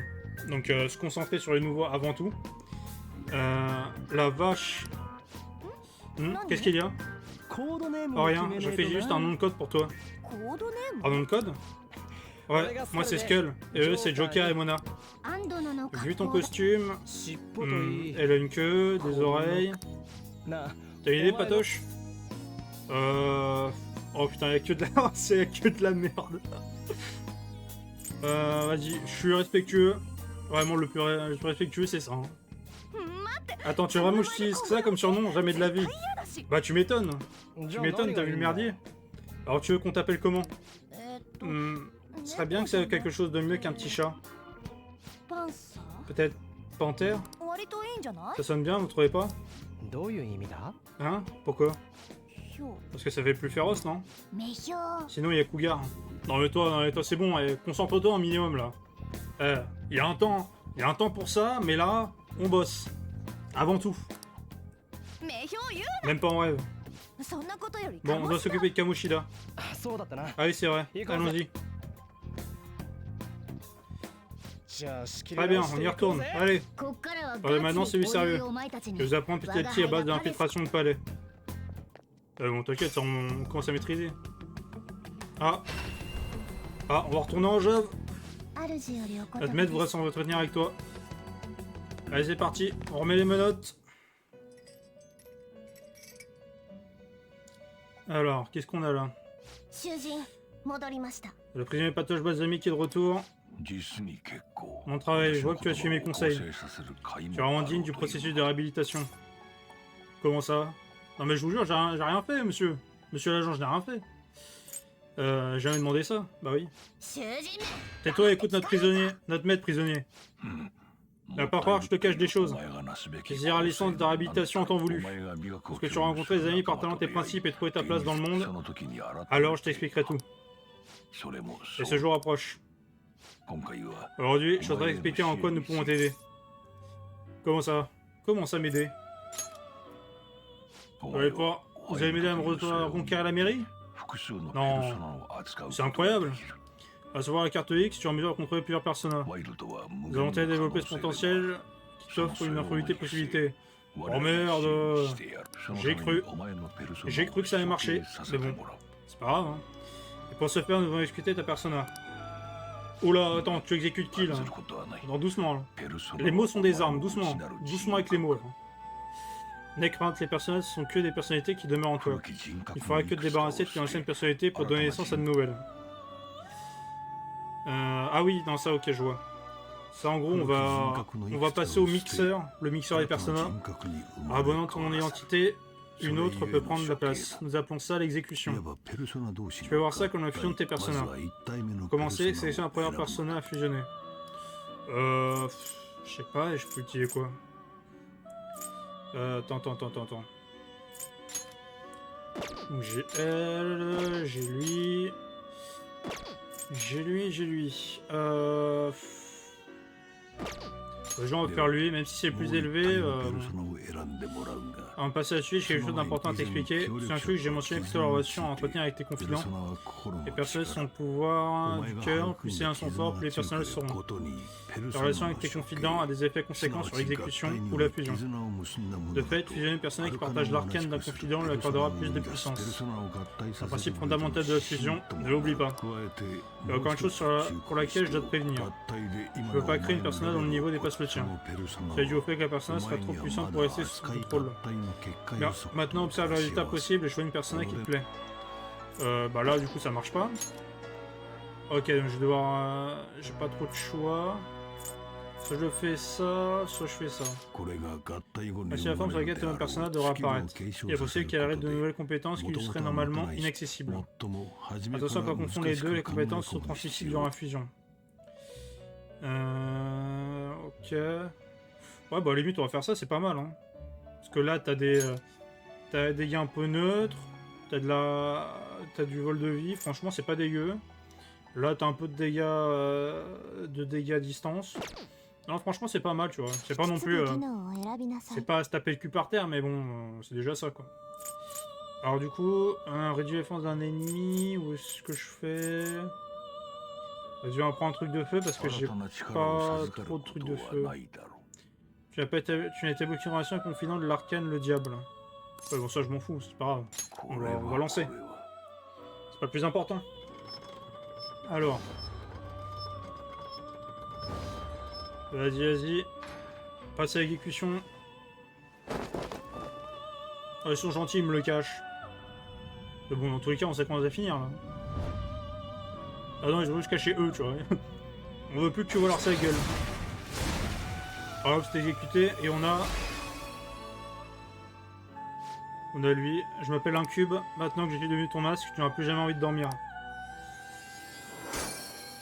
Donc se concentrer sur les nouveaux avant tout. La vache. Qu'est-ce qu'il y a? Oh rien, je fais juste un nom de code pour toi. Un nom de code? Ouais, moi c'est Skull, et eux c'est Joker et Mona. Vu ton costume, elle a une queue, des oreilles. T'as une idée, Patoche? Oh putain, y'a que de la... c'est que de la merde. Vas-y, je suis respectueux. Vraiment, le plus respectueux, c'est ça. Hein. Attends, tu veux vraiment que j'utilise ça comme surnom? Jamais de la vie. Bah, tu m'étonnes. Tu m'étonnes, t'as vu le merdier? Alors, tu veux qu'on t'appelle comment? Ce serait bien que ça ait quelque chose de mieux qu'un petit chat. Peut-être panthère? Ça sonne bien, vous trouvez pas? Hein? Pourquoi? Parce que ça fait plus féroce, non? Sinon, il y a Cougar. Non mais toi c'est bon, concentre-toi un minimum là. Il y a un temps pour ça, mais là, on bosse. Avant tout. Même pas en rêve. Bon, on doit s'occuper de Kamoshida. Ah oui, c'est vrai. Allons-y. Très bien, on y retourne. Allez. Maintenant, c'est du sérieux. Je vous apprends petit à petit à base de l'infiltration de palais. Bon, t'inquiète, ça, on commence à maîtriser. Ah, on va retourner en jeu. Admettre voudrait s'entretenir avec toi. Allez, c'est parti. On remet les menottes. Alors, qu'est-ce qu'on a là? Le prisonnier Patoche Balsamique est de retour. Mon travail, je vois que tu as suivi mes conseils. Tu es vraiment digne du processus de réhabilitation. Comment ça? Non mais je vous jure, j'ai rien fait, monsieur. Monsieur l'agent, je n'ai rien fait. J'ai jamais demandé ça. Bah oui. Tais-toi et écoute notre prisonnier, notre maître prisonnier. Va pas croire que je te cache des choses. Saisir la licence de réhabilitation en temps voulu. Parce que tu as rencontré des amis partageant tes principes et trouvé ta place dans le monde, alors je t'expliquerai tout. Et ce jour approche. Aujourd'hui, je voudrais expliquer en quoi nous pouvons t'aider. Comment ça? Comment ça m'aider? Vous allez m'aider à me reconquérir la mairie? Non, c'est incroyable. À savoir la carte X, tu es en mesure de contrôler plusieurs personnages. Nous allons t'aider à développer ce potentiel qui t'offre une infinité de possibilités. Oh merde! J'ai cru que ça allait marcher, mais bon, c'est pas grave. Hein. Et pour ce faire, nous allons exécuter ta persona. Oula, attends, tu exécutes qui là? Non, doucement là. Les mots sont des armes, doucement. Doucement avec les mots là. N'aie crainte, les personnages sont que des personnalités qui demeurent en toi. Il faudra que te débarrasser de tes anciennes personnalités pour donner naissance à de nouvelles. Ah oui, non ça ok je vois. Ça en gros on va passer au mixeur, le mixeur des personnages. En abonnant ton identité, une autre peut prendre la place. Nous appelons ça l'exécution. Tu peux voir ça comme la fusion de tes personnages. Pour commencer, sélectionne un premier personnage à fusionner. Je sais pas, je peux utiliser quoi? Attends. Donc j'ai elle, j'ai lui. J'ai lui. On va faire lui, même si c'est le plus élevé. On va passer à la suite, j'ai quelque chose d'important à t'expliquer. C'est un truc que j'ai mentionné plutôt la relation à entretenir avec tes confidents. Les personnages sont le pouvoir du cœur, plus ces uns sont forts, plus les personnages seront. La relation avec tes confidents a des effets conséquents sur l'exécution ou la fusion. De fait, fusionner une personne qui partage l'arcane d'un confident lui accordera plus de puissance. C'est un principe fondamental de la fusion, ne l'oublie pas. Il y a encore une chose pour laquelle je dois te prévenir. Tu ne peux pas créer une personnage dont le niveau dépasse le tien. C'est dû au fait que la personne sera trop puissante pour rester sous son contrôle. Bien, maintenant observe le résultat possible et choisis une personne qui te plaît. Bah là du coup ça marche pas. Ok, donc je vais devoir... j'ai pas trop de choix. Soit je fais ça, soit je fais ça. Ainsi la forme sur laquelle ton personnage devra apparaître. Il est possible qu'elle arrête de nouvelles compétences qui lui seraient normalement inaccessibles. Attention à ne pas confondre les deux, les compétences sont transmissibles durant la fusion. Ok. Ouais bah à la limite on va faire ça, c'est pas mal hein. Parce que là t'as des dégâts un peu neutres, t'as du vol de vie, franchement c'est pas dégueu. Là t'as un peu de dégâts à distance. Non franchement c'est pas mal tu vois, c'est pas non plus... c'est pas à se taper le cul par terre mais bon c'est déjà ça quoi. Alors du coup, réduire la défense d'un ennemi, où est-ce que je fais? Vas-y on va prendre un truc de feu parce que j'ai pas trop de trucs de feu. Tu n'as été bloqué en relation avec le confident de l'arcane le diable. Ouais, bon ça je m'en fous, c'est pas grave. On va lancer. C'est pas le plus important. Alors. Vas-y. Passe à l'exécution. Ah, ils sont gentils, ils me le cachent. Mais bon, dans tous les cas, on sait quand on va finir là. Ah non, ils ont juste caché eux, tu vois. On veut plus que tu vois leur sale gueule. Alors, c'est exécuté et on a lui. Je m'appelle Incube. Maintenant que j'ai devenu ton masque, tu n'auras plus jamais envie de dormir.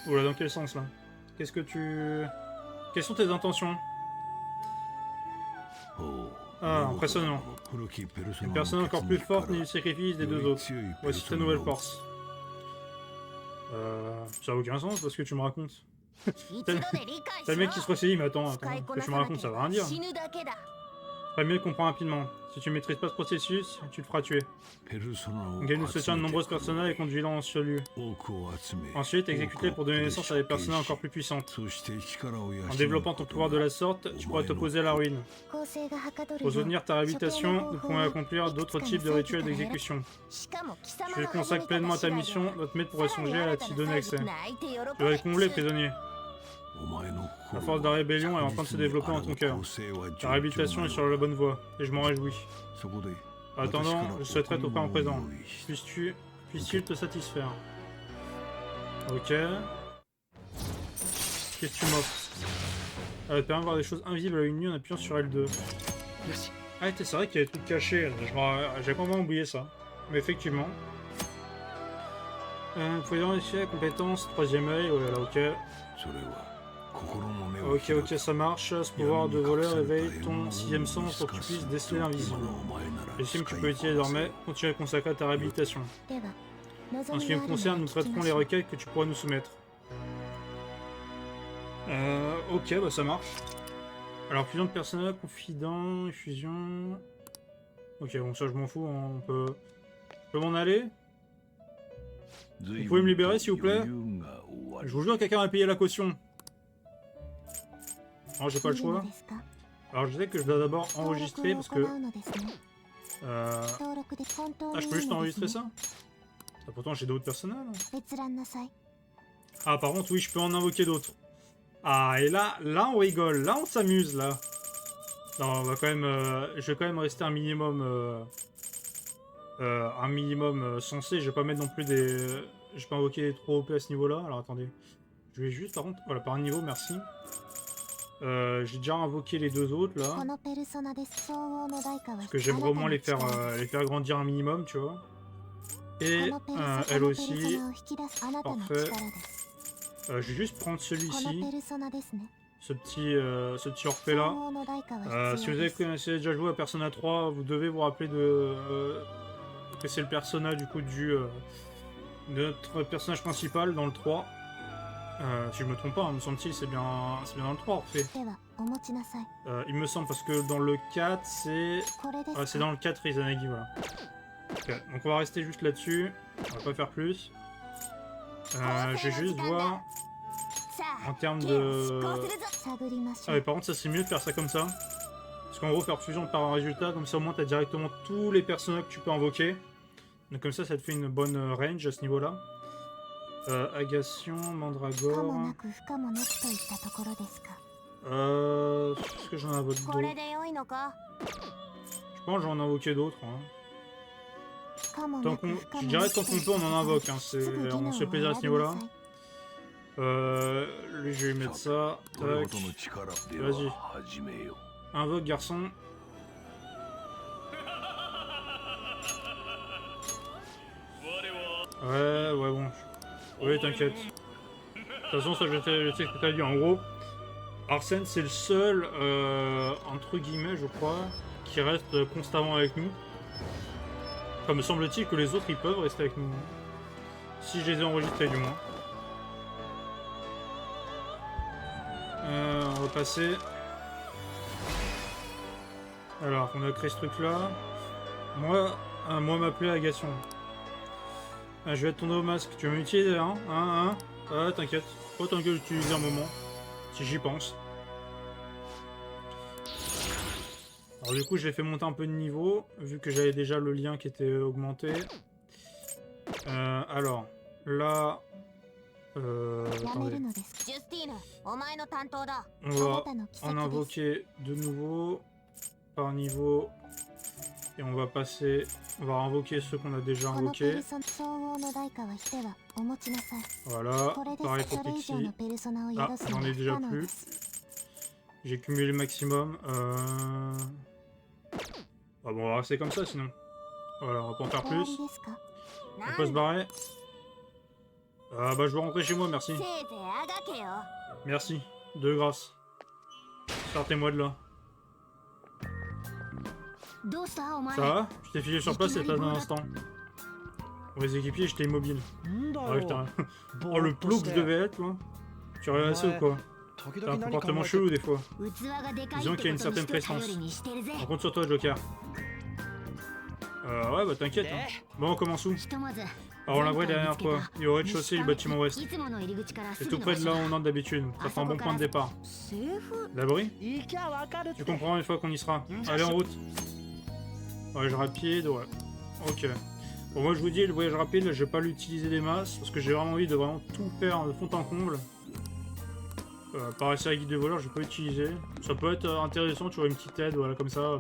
Oula, dans quel sens là? Quelles sont tes intentions? Ah, impressionnant. Une personne encore plus forte n'est du sacrifice des deux autres. Voici ta nouvelle force. Ça n'a aucun sens parce que tu me racontes. T'as le mec qui se ressaisit, mais attends, ce que tu me racontes, ça va rien dire. Pas mieux comprendre rapidement. Si tu maîtrises pas ce processus, tu te feras tuer. Gagne le soutien de nombreuses personnages et conduis-les en surlieu. Ensuite, exécute-les pour donner naissance à des personnages encore plus puissantes. En développant ton pouvoir de la sorte, tu pourras t'opposer à la ruine. Pour soutenir ta réhabilitation, nous pouvons accomplir d'autres types de rituels d'exécution. Si tu te consacres pleinement à ta mission, notre maître pourrait songer à t'y donner accès. Tu vas être comblé, prisonnier. La force de la rébellion est en train de se développer dans ton cœur. Ta réhabilitation est sur la bonne voie, et je m'en réjouis. En attendant, je souhaiterais t'offrir en présent. Puisses-tu te satisfaire? Ok. Qu'est-ce que tu m'offres? Elle permet de voir des choses invisibles à l'œil nu en appuyant sur L2. Merci. Ah, c'est vrai qu'il y a des trucs cachés. J'avais complètement oublié ça. Mais effectivement. Vous pouvez vérifier la compétence, troisième œil, ouais, là, ok. Ok, ça marche. Ce pouvoir de voleur éveille ton sixième sens pour que tu puisses déceler l'invisible. J'estime que tu peux utiliser désormais. Continue à consacrer ta réhabilitation. En ce qui me concerne, nous traiterons les requêtes que tu pourras nous soumettre. Ok, bah ça marche. Alors, fusion de personnel, confident, fusion... Ok, bon, ça je m'en fous, hein, on peut... Je peux m'en aller? Vous pouvez me libérer, s'il vous plaît? Je vous jure, quelqu'un a payé la caution. Alors, j'ai pas le choix. Alors, je sais que je dois d'abord enregistrer, parce que... Ah, je peux juste enregistrer ça? Ah, pourtant, j'ai d'autres personnels. Ah, par contre, oui, je peux en invoquer d'autres. Ah, et là on rigole, là on s'amuse, là. Non, on va quand même, je vais quand même rester un minimum sensé. Je vais pas mettre non plus des... Je vais pas invoquer des trop OP à ce niveau-là. Alors attendez, je vais juste, par contre, voilà, par un niveau, merci. J'ai déjà invoqué les deux autres, là. Parce que j'aimerais au moins les faire grandir un minimum, tu vois. Et elle aussi. Parfait. Je vais juste prendre celui-ci, ce petit Orphée là. Si vous avez déjà joué à Persona 3, vous devez vous rappeler que c'est le personnage du coup de notre personnage principal dans le 3. Si je me trompe pas, il me semble-t-il, c'est bien dans le 3 Orphée. Il me semble, parce que dans le 4, c'est dans le 4 Izanagi, voilà. Okay, donc on va rester juste là-dessus, on va pas faire plus. Je vais juste voir en termes de... Ah mais par contre ça c'est mieux de faire ça comme ça. Parce qu'en gros faire fusion par un résultat, comme ça au moins t'as directement tous les personnages que tu peux invoquer. Donc comme ça te fait une bonne range à ce niveau là. Agation, Mandragore... Est-ce que j'en invoque d'autres? Je pense que j'en ai invoqué d'autres. Hein. Je dirais tant qu'on peut on en invoque, hein. On se fait plaisir à ce niveau là. Lui je vais lui mettre ça. Tac. Vas-y. Invoque garçon. Ouais bon. Oui t'inquiète. De toute façon ça je sais ce que t'as dit en gros. Arsène c'est le seul entre guillemets je crois qui reste constamment avec nous. Enfin, me semble-t-il que les autres ils peuvent rester avec nous. Si je les ai enregistrés du moins. On va passer. Alors, on a créé ce truc là. Moi m'appeler Agation. Je vais être tourné au masque. Tu veux m'utiliser hein? Ah, t'inquiète. Autant que j'utilise un moment. Si j'y pense. Alors du coup je l'ai fait monter un peu de niveau, vu que j'avais déjà le lien qui était augmenté. Alors, là... attendez. On va en invoquer de nouveau, par niveau. Et on va passer... On va invoquer ceux qu'on a déjà invoqués. Voilà, pareil pour Pixie. Ah, j'en ai déjà plus. J'ai cumulé le maximum. Ah bon, on va rester comme ça sinon. Voilà, on va pas en faire plus. On peut se barrer. Ah bah je vais rentrer chez moi, merci. Merci, de grâce. Sortez-moi de là. Ça va? Je t'ai filé sur place et pas d'un instant. Pour les équipiers, j'étais immobile. Ah, putain. Oh le plot que je devais être, toi. Tu réagis ou quoi? T'as un comportement chelou des fois. Disons qu'il y a une certaine prestance. On compte sur toi, Joker. Ouais, bah t'inquiète. Hein. Bon, on commence où? Alors, on l'a vu la dernière fois. Il y a au rez-de-chaussée du bâtiment ouest. C'est tout près de là où on entre d'habitude. Ça fait un bon point de départ. L'abri? Tu comprends une fois qu'on y sera. Allez, en route. Voyage rapide, ouais. Ok. Bon, moi je vous dis, le voyage rapide, je vais pas l'utiliser des masses. Parce que j'ai vraiment envie de vraiment tout faire de fond en comble. Pareil, c'est la guide de voleur, je peux utiliser. Ça peut être intéressant, tu vois, une petite aide, voilà, comme ça.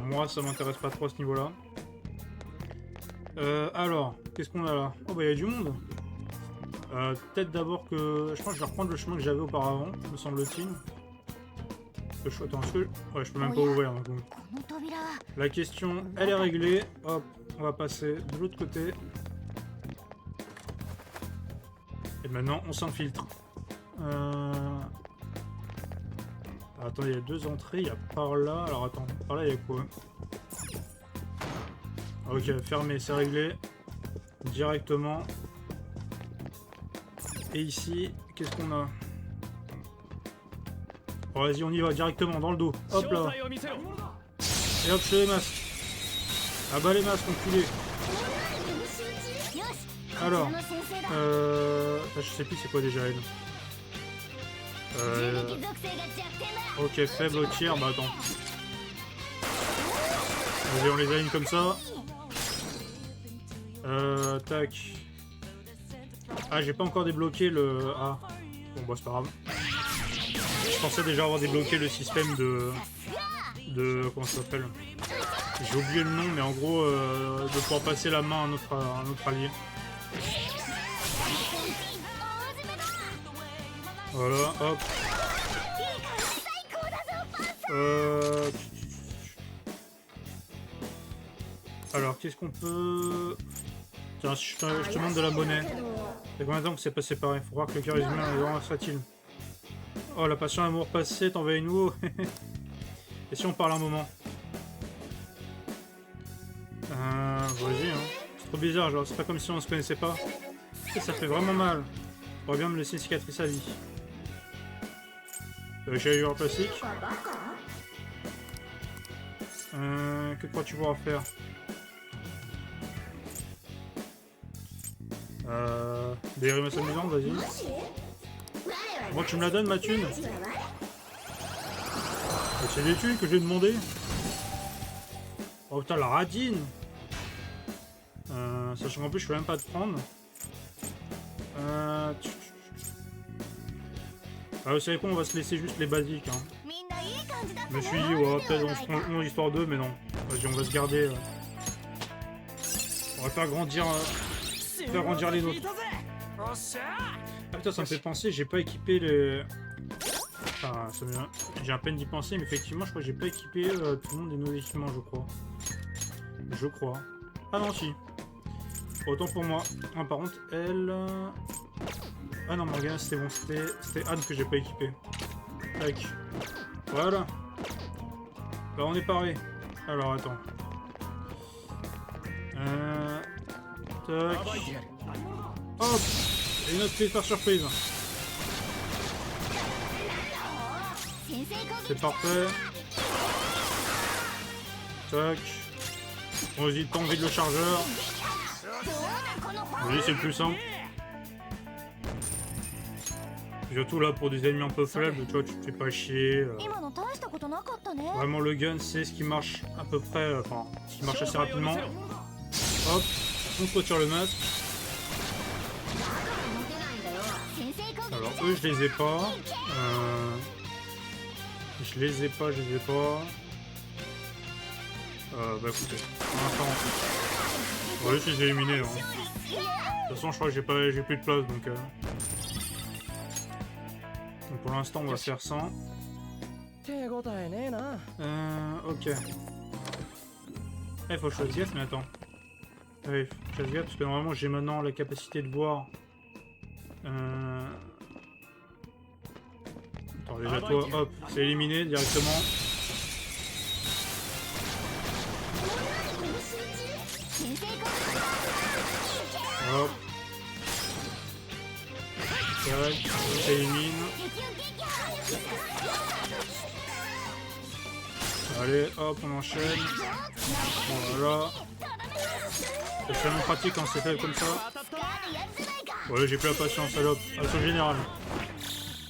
Moi, ça m'intéresse pas trop à ce niveau-là. Alors, qu'est-ce qu'on a là? Oh, bah, il y a du monde. Peut-être d'abord que... Je pense que je vais reprendre le chemin que j'avais auparavant, me semble-t-il. Attends, est-ce que... Ouais, je peux même pas ouvrir. Donc. La question, elle est réglée. Hop, on va passer de l'autre côté. Et maintenant, on s'infiltre. Attends, il y a deux entrées. Il y a par là. Alors attends, par là, il y a quoi? Ok, fermé, c'est réglé. Directement. Et ici, qu'est-ce qu'on a? Oh, vas-y, on y va directement dans le dos. Hop là. Et hop, je fais les masques. Ah bah les masques, enculé. Alors, je sais plus c'est quoi déjà elle. Ok, faible tir, bah attends. Vas-y, on les aligne comme ça. Tac. Ah, j'ai pas encore débloqué le... Ah, bon bah c'est pas grave. Je pensais déjà avoir débloqué le système de comment ça s'appelle? J'ai oublié le nom, mais en gros, de pouvoir passer la main à un autre allié. Voilà, hop. Alors, qu'est-ce qu'on peut... Tiens, je te demande de la monnaie. Ça fait combien de temps que c'est pas séparé? Faut croire que le cœur humain est vraiment facile. Oh, la passion, l'amour passé, t'en veux une nouveau. Et si on parle un moment? Vas-y, hein. C'est trop bizarre, genre, c'est pas comme si on se connaissait pas. Ça fait vraiment mal. On va bien me laisser une cicatrice à vie. J'ai eu un plastique. Que crois-tu pouvoir faire? Des grimaces amusantes, vas-y. Moi, tu me la donnes, ma thune? C'est des thunes que j'ai demandé. Oh putain, la radine. Sachant qu'en plus, je peux même pas te prendre. Ah, vous savez quoi, on va se laisser juste les basiques. Hein. Je me suis dit, ouais, peut-être on se prend 11 histoire 2, mais non. Vas-y, on va se garder. On va faire grandir les nôtres. Ah putain, ça me fait penser, j'ai pas équipé les... Enfin, j'ai à peine d'y penser, mais effectivement, je crois que j'ai pas équipé tout le monde des nouveaux équipements, je crois. Je crois. Ah non, si. Autant pour moi. Ah, par contre, elle... Ah non, Morgana, c'était bon. C'était Anne que j'ai pas équipé. Tac. Voilà. Bah, on est pareil. Alors, attends. Tac. Hop. Et une autre clé par surprise. C'est parfait. Tac. On hésite pas, on vide le chargeur. Oui, c'est le plus simple. Surtout là pour des ennemis un peu faibles, tu vois, tu te fais pas chier. Vraiment le gun c'est ce qui marche à peu près, enfin, ce qui marche assez rapidement. Hop, on se retire le masque. Alors eux je les ai pas. Je les ai pas. Bah écoutez, pour l'instant, on va juste les éliminer. Hein. De toute façon je crois que j'ai plus de place donc... Donc pour l'instant on va faire 100. Ok. Il faut que je fasse gaffe, mais attends. Ouais, faut que je fasse gaffe parce que normalement j'ai maintenant la capacité de voir. Attends, déjà toi, hop, c'est éliminé directement. Hop. Tac, on s'élimine. Allez, hop, on enchaîne. Voilà. C'est tellement pratique quand c'est fait comme ça. Ouais, j'ai plus la patience, salope. Assaut général.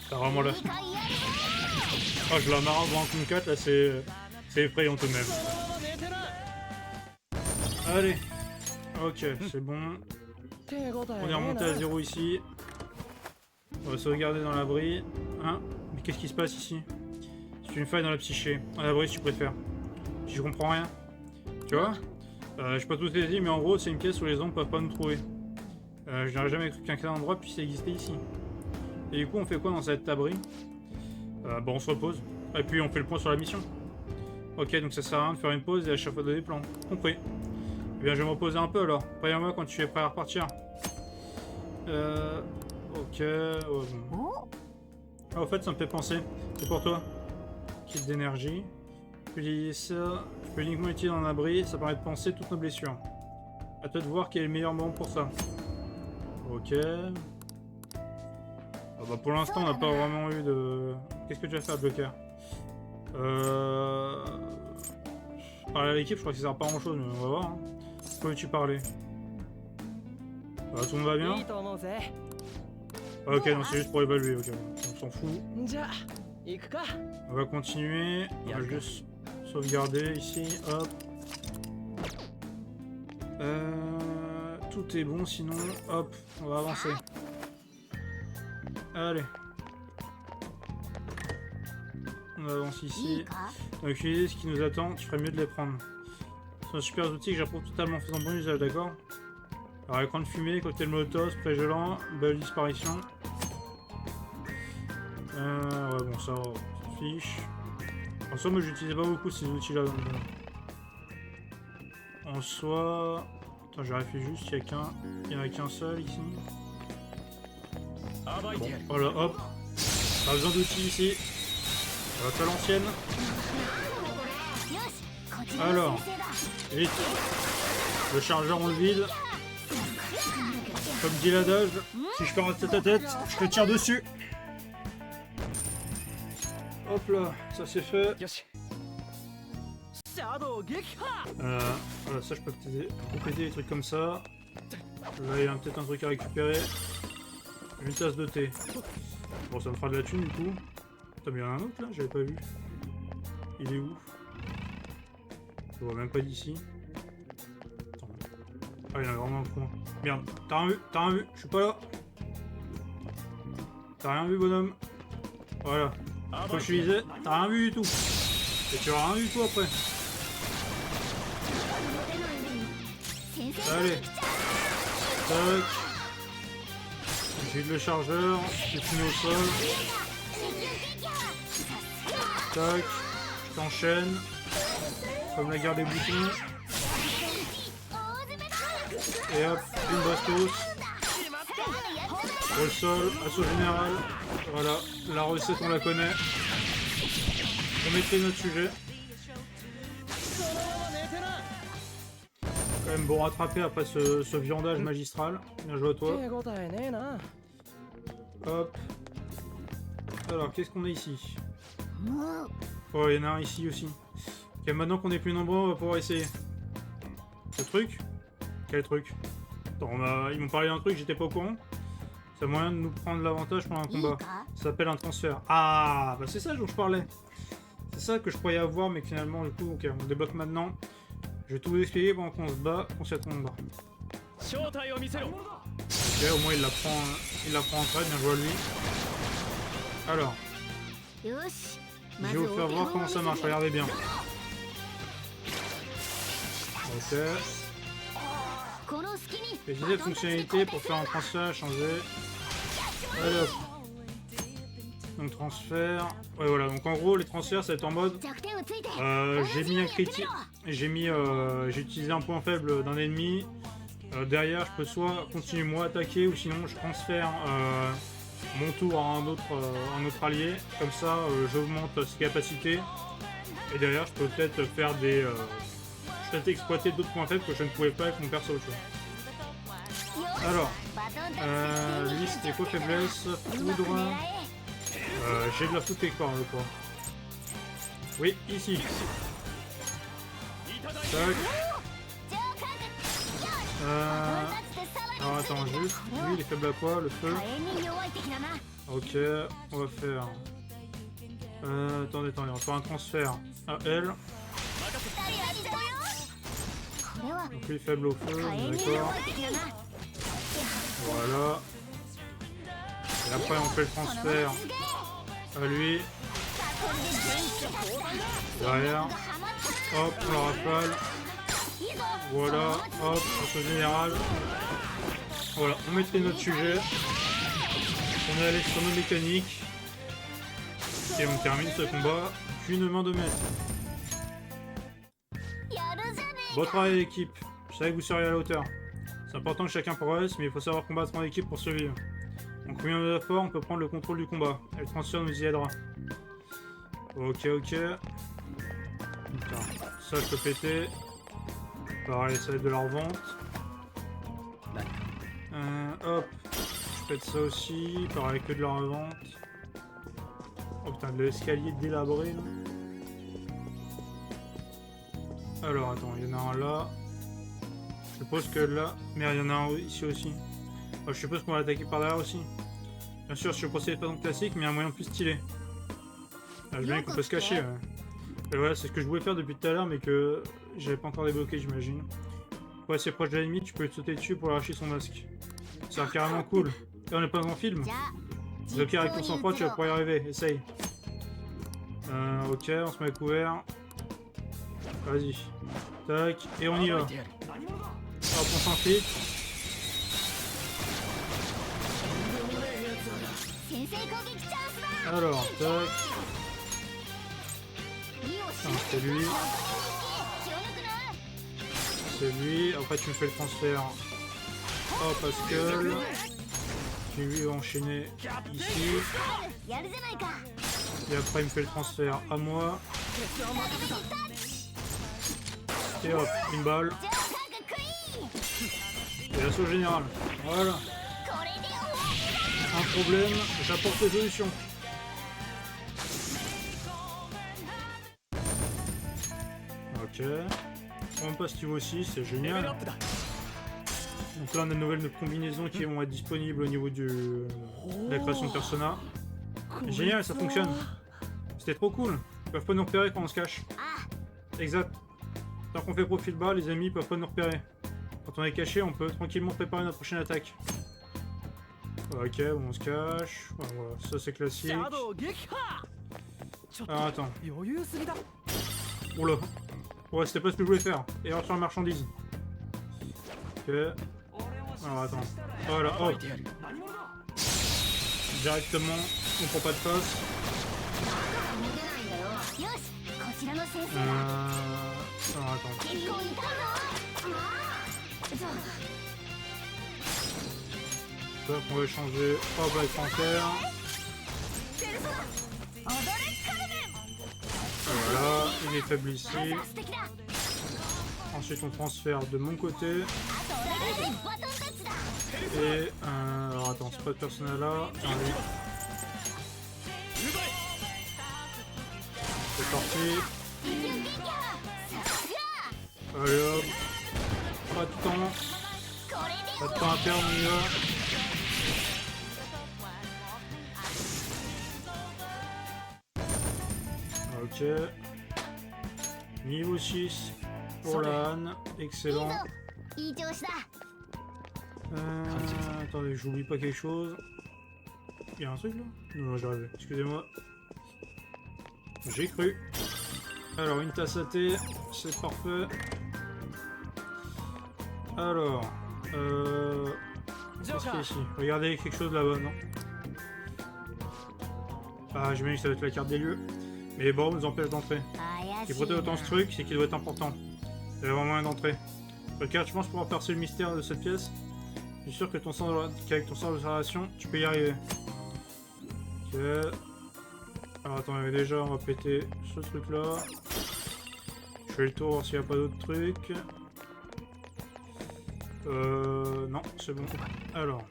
T'as vraiment là. Ah, je la marre avant un coup 4, là, c'est effrayant tout de même. Allez. Ok, c'est bon. On est remonté à 0 ici. On va sauvegarder dans l'abri. Hein? Mais qu'est-ce qui se passe ici? C'est une faille dans la psyché. À l'abri si tu préfères. Je comprends rien. Tu vois? Je sais pas tout saisi, mais en gros, c'est une pièce où les hommes peuvent pas nous trouver. Je n'aurais jamais cru qu'un tel endroit puisse exister ici. Et du coup, on fait quoi dans cet abri? Bon, on se repose. Et puis, on fait le point sur la mission. Ok, donc ça sert à rien de faire une pause et à chaque fois donner des plans. Compris. Eh bien, je vais me reposer un peu alors. Préviens-moi quand tu es prêt à repartir. Ok. Oh, bon. Ah, au fait, ça me fait penser. C'est pour toi. Kit d'énergie. Puis ça, je peux uniquement utiliser dans un abri. Ça permet de penser toutes nos blessures. À toi de voir quel est le meilleur moment pour ça. Ok. Ah bah pour l'instant, on n'a pas vraiment eu de... Qu'est-ce que tu vas faire, Joker? Parler à l'équipe, je crois que ça sert pas à grand chose, mais on va voir. Hein. Pourquoi veux-tu parler? Tout le monde va bien? Ah, ok, non, c'est juste pour évaluer, ok. On s'en fout. On va continuer. On va juste sauvegarder ici, hop. Tout est bon, sinon, hop, on va avancer. Allez. On avance ici. On va utiliser ce qui nous attend, tu ferais mieux de les prendre. C'est un super outil que j'approuve totalement en faisant bon usage, d'accord? Alors, écran de fumée, cocktail molotov, spray gelant, belle disparition. Ouais, bon, ça, on s'en fiche. En soi, moi, j'utilisais pas beaucoup ces outils-là. En soi... Attends, je vérifie juste, il y en a qu'un seul ici. Bon, voilà, hop. Pas besoin d'outils ici. On va faire l'ancienne. Alors, vite. Le chargeur, on le vide. Comme dit l'adage, si je pars en tête à tête, je te tire dessus. Hop là, ça c'est fait. Voilà, ça je peux compléter des trucs comme ça. Là il y a peut-être un truc à récupérer. Une tasse de thé. Bon, ça me fera de la thune du coup. Putain, mais il y en a un autre là, j'avais pas vu. Il est où? Je vois même pas d'ici. Ah, il y en a vraiment un point. Merde, t'as rien vu? T'as rien vu? Je suis pas là. T'as rien vu, bonhomme? Voilà. Comme je te disais, t'as rien vu du tout. Et tu auras rien vu tout après. Allez. Tac. J'utilise le chargeur. Je finis au sol. Tac. Je t'enchaîne. Comme la guerre des boutons. Et hop, une bastos. Au sol, assaut général. Voilà, la recette on la connaît. On maîtrise notre sujet. Quand même bon rattrapé après ce viandage magistral. Bien joué à toi. Hop. Alors, qu'est-ce qu'on a ici? Oh, il y en a un ici aussi. Ok, maintenant qu'on est plus nombreux, on va pouvoir essayer. Ce truc? Quel truc? Attends, ils m'ont parlé d'un truc, j'étais pas au courant. C'est moyen de nous prendre l'avantage pendant un combat. Ça s'appelle un transfert. Ah, bah c'est ça dont je parlais. C'est ça que je croyais avoir, mais finalement, du coup, ok, on débloque maintenant. Je vais tout vous expliquer pendant qu'on se bat, qu'on s'y combat. Ok, au moins il l'apprend en très bien joué à lui. Alors, je vais vous faire voir comment ça marche, regardez bien. Ok. Utiliser cette fonctionnalité pour faire un transfert, changer. Allez hop. Donc transfert. Ouais voilà, donc en gros les transferts ça va être en mode. J'ai mis un critique. J'ai utilisé un point faible d'un ennemi. Derrière je peux soit continuer moi attaquer ou sinon je transfère mon tour à un autre allié. Comme ça j'augmente ses capacités. Et derrière je peux peut-être faire des. Je peux peut-être exploiter d'autres points faibles que je ne pouvais pas avec mon perso. Tu vois. Alors, lui c'était quoi faiblesse? Foudre. J'ai de la foudre quelque part, je crois. Oui, ici. Tac. Alors attends, juste. Lui il est faible à quoi? Le feu. Ok, on va faire. Attendez, on va faire un transfert à elle. Donc lui faible au feu, d'accord. Voilà. Et après on fait le transfert à lui. Derrière. Hop, on la rafale. Voilà, hop, assaut général. Voilà, on maîtrise notre sujet. On est allé sur nos mécaniques. Et on termine ce combat d'une main de maître. Bon travail l'équipe. Je savais que vous seriez à la hauteur. C'est important que chacun progresse, mais il faut savoir combattre en équipe pour survivre. En combien d'efforts, on peut prendre le contrôle du combat. Et le transfert nous y aidera. Ok, ok. Putain, ça je peux péter. Pareil, ça va être de la revente. Hop. Je pète ça aussi. Pareil, que de la revente. Oh putain, de l'escalier délabré là. Alors attends, il y en a un là. Je suppose que là. Merde, il y en a un ici aussi. Oh, je suppose qu'on va l'attaquer par derrière aussi. Bien sûr, je suis procédé de façon classique, mais un moyen plus stylé. Ah, je veux bien qu'on peut se cacher. Ouais. Et voilà, c'est ce que je voulais faire depuis tout à l'heure, mais que j'avais pas encore débloqué, j'imagine. Pour être assez proche de l'ennemi, tu peux te sauter dessus pour arracher son masque. Ça a l'air carrément cool. Et on n'est pas dans un film. Ok, avec ton sang-froid, tu vas pouvoir y arriver. Essaye. Ok, on se met à couvert. Vas-y. Tac, et on y va. Hop, on s'infiltre. Alors, tac. C'est lui. C'est lui. Après, tu me fais le transfert. Hop, Pascal. Tu lui enchaîner ici. Et après, il me fait le transfert à moi. Et hop, une balle. Et l'assaut général. Voilà. Un problème, j'apporte des solutions. Ok. On passe niveau 6, c'est génial. Donc là on a de nouvelles combinaisons qui vont être disponibles au niveau de la création de persona. Génial, ça fonctionne. C'était trop cool. Ils peuvent pas nous repérer quand on se cache. Exact. Tant qu'on fait profil bas, les ennemis peuvent pas nous repérer. Quand on est caché, on peut tranquillement préparer notre prochaine attaque. Ok, bon, on se cache. Voilà, ça c'est classique. Ah, attends. Oula. Ouais, c'était pas ce que je voulais faire. Erreur sur la marchandise. Ok. Alors attends. Voilà, hop. Directement, on prend pas de face. Alors attends. Hop, on va changer. Hop, avec Panthère. Voilà, il est faible ici. Ensuite, on transfère de mon côté. Et alors attends, c'est pas de personnel là. Lui. C'est parti. Allez hop. Pas de temps. Pas de temps à perdre, on y va. Ok. Niveau 6 pour la Han. Excellent. Attendez, j'oublie pas quelque chose. Il y a un truc là? Non, j'ai rêvé. Excusez-moi. J'ai cru. Alors, une tasse à thé. C'est parfait. Alors. Qu'est-ce qu'il y a ici? Regardez quelque chose là-bas, non? Ah, j'imagine que ça va être la carte des lieux. Mais bon, nous empêche d'entrer. Ce qui protège autant ce truc, c'est qu'il doit être important. Il y a vraiment moyen d'entrer. Regarde, je pense pouvoir percer le mystère de cette pièce. Je suis sûr que qu'avec ton sens d'observation, tu peux y arriver. Ok. Alors attends, déjà, on va péter ce truc-là. Je fais le tour, voir s'il n'y a pas d'autres trucs. Non, c'est bon. Alors.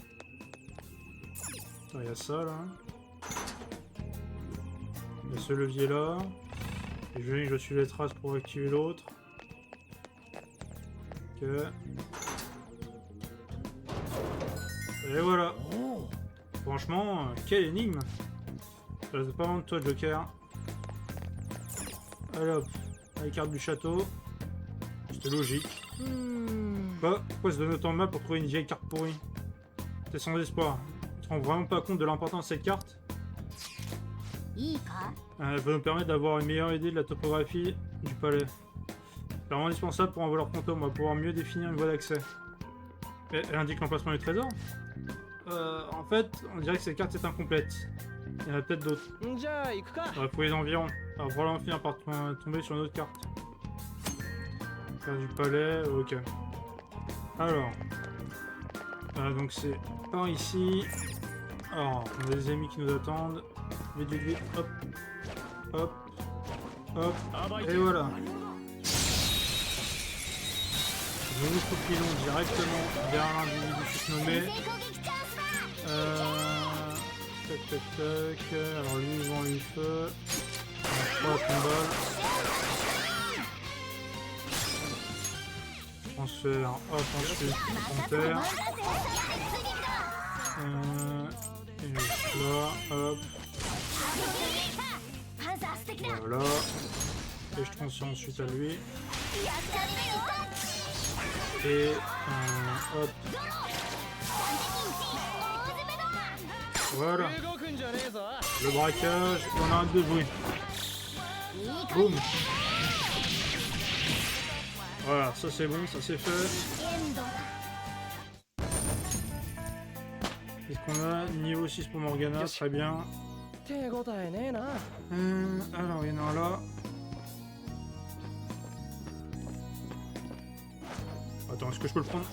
Il y a ça, là. Il y a ce levier là. Et je suis les traces pour activer l'autre. Ok. Et voilà. Franchement, quelle énigme. Ça reste pas loin de toi, Joker. Allez hop. La carte du château. C'était logique. Pourquoi se donner autant de mal pour trouver une vieille carte pourrie? T'es sans espoir. Tu te rends vraiment pas compte de l'importance de cette carte? Elle va nous permettre d'avoir une meilleure idée de la topographie du palais. C'est vraiment indispensable pour un voleur fantôme, on va pouvoir mieux définir une voie d'accès. Elle indique l'emplacement du trésor. En fait, on dirait que cette carte est incomplète. Il y en a peut-être d'autres. On va fouiller les environs. Alors probablement finir par tomber sur une autre carte. Carte du palais, ok. Alors. Donc c'est par ici. Alors, on a des ennemis qui nous attendent. Vite, vite, vite. Hop. Hop. Hop. Et voilà. Nous nous faufilons directement vers l'individu surnommé. Tac, tac, tac. Alors lui, vent, lui, feu. On a 3 combats. Transfert. Hop, ensuite, panthère. Et là, hop. Voilà. Et je transfère ensuite à lui. Et hop. Voilà. Le braquage, on arrête de jouer. Boum. Voilà, ça c'est bon, ça c'est fait. Qu'est-ce qu'on a? Niveau 6 pour Morgana, très bien. Alors, il y en a un là. Attends, est-ce que je peux le prendre?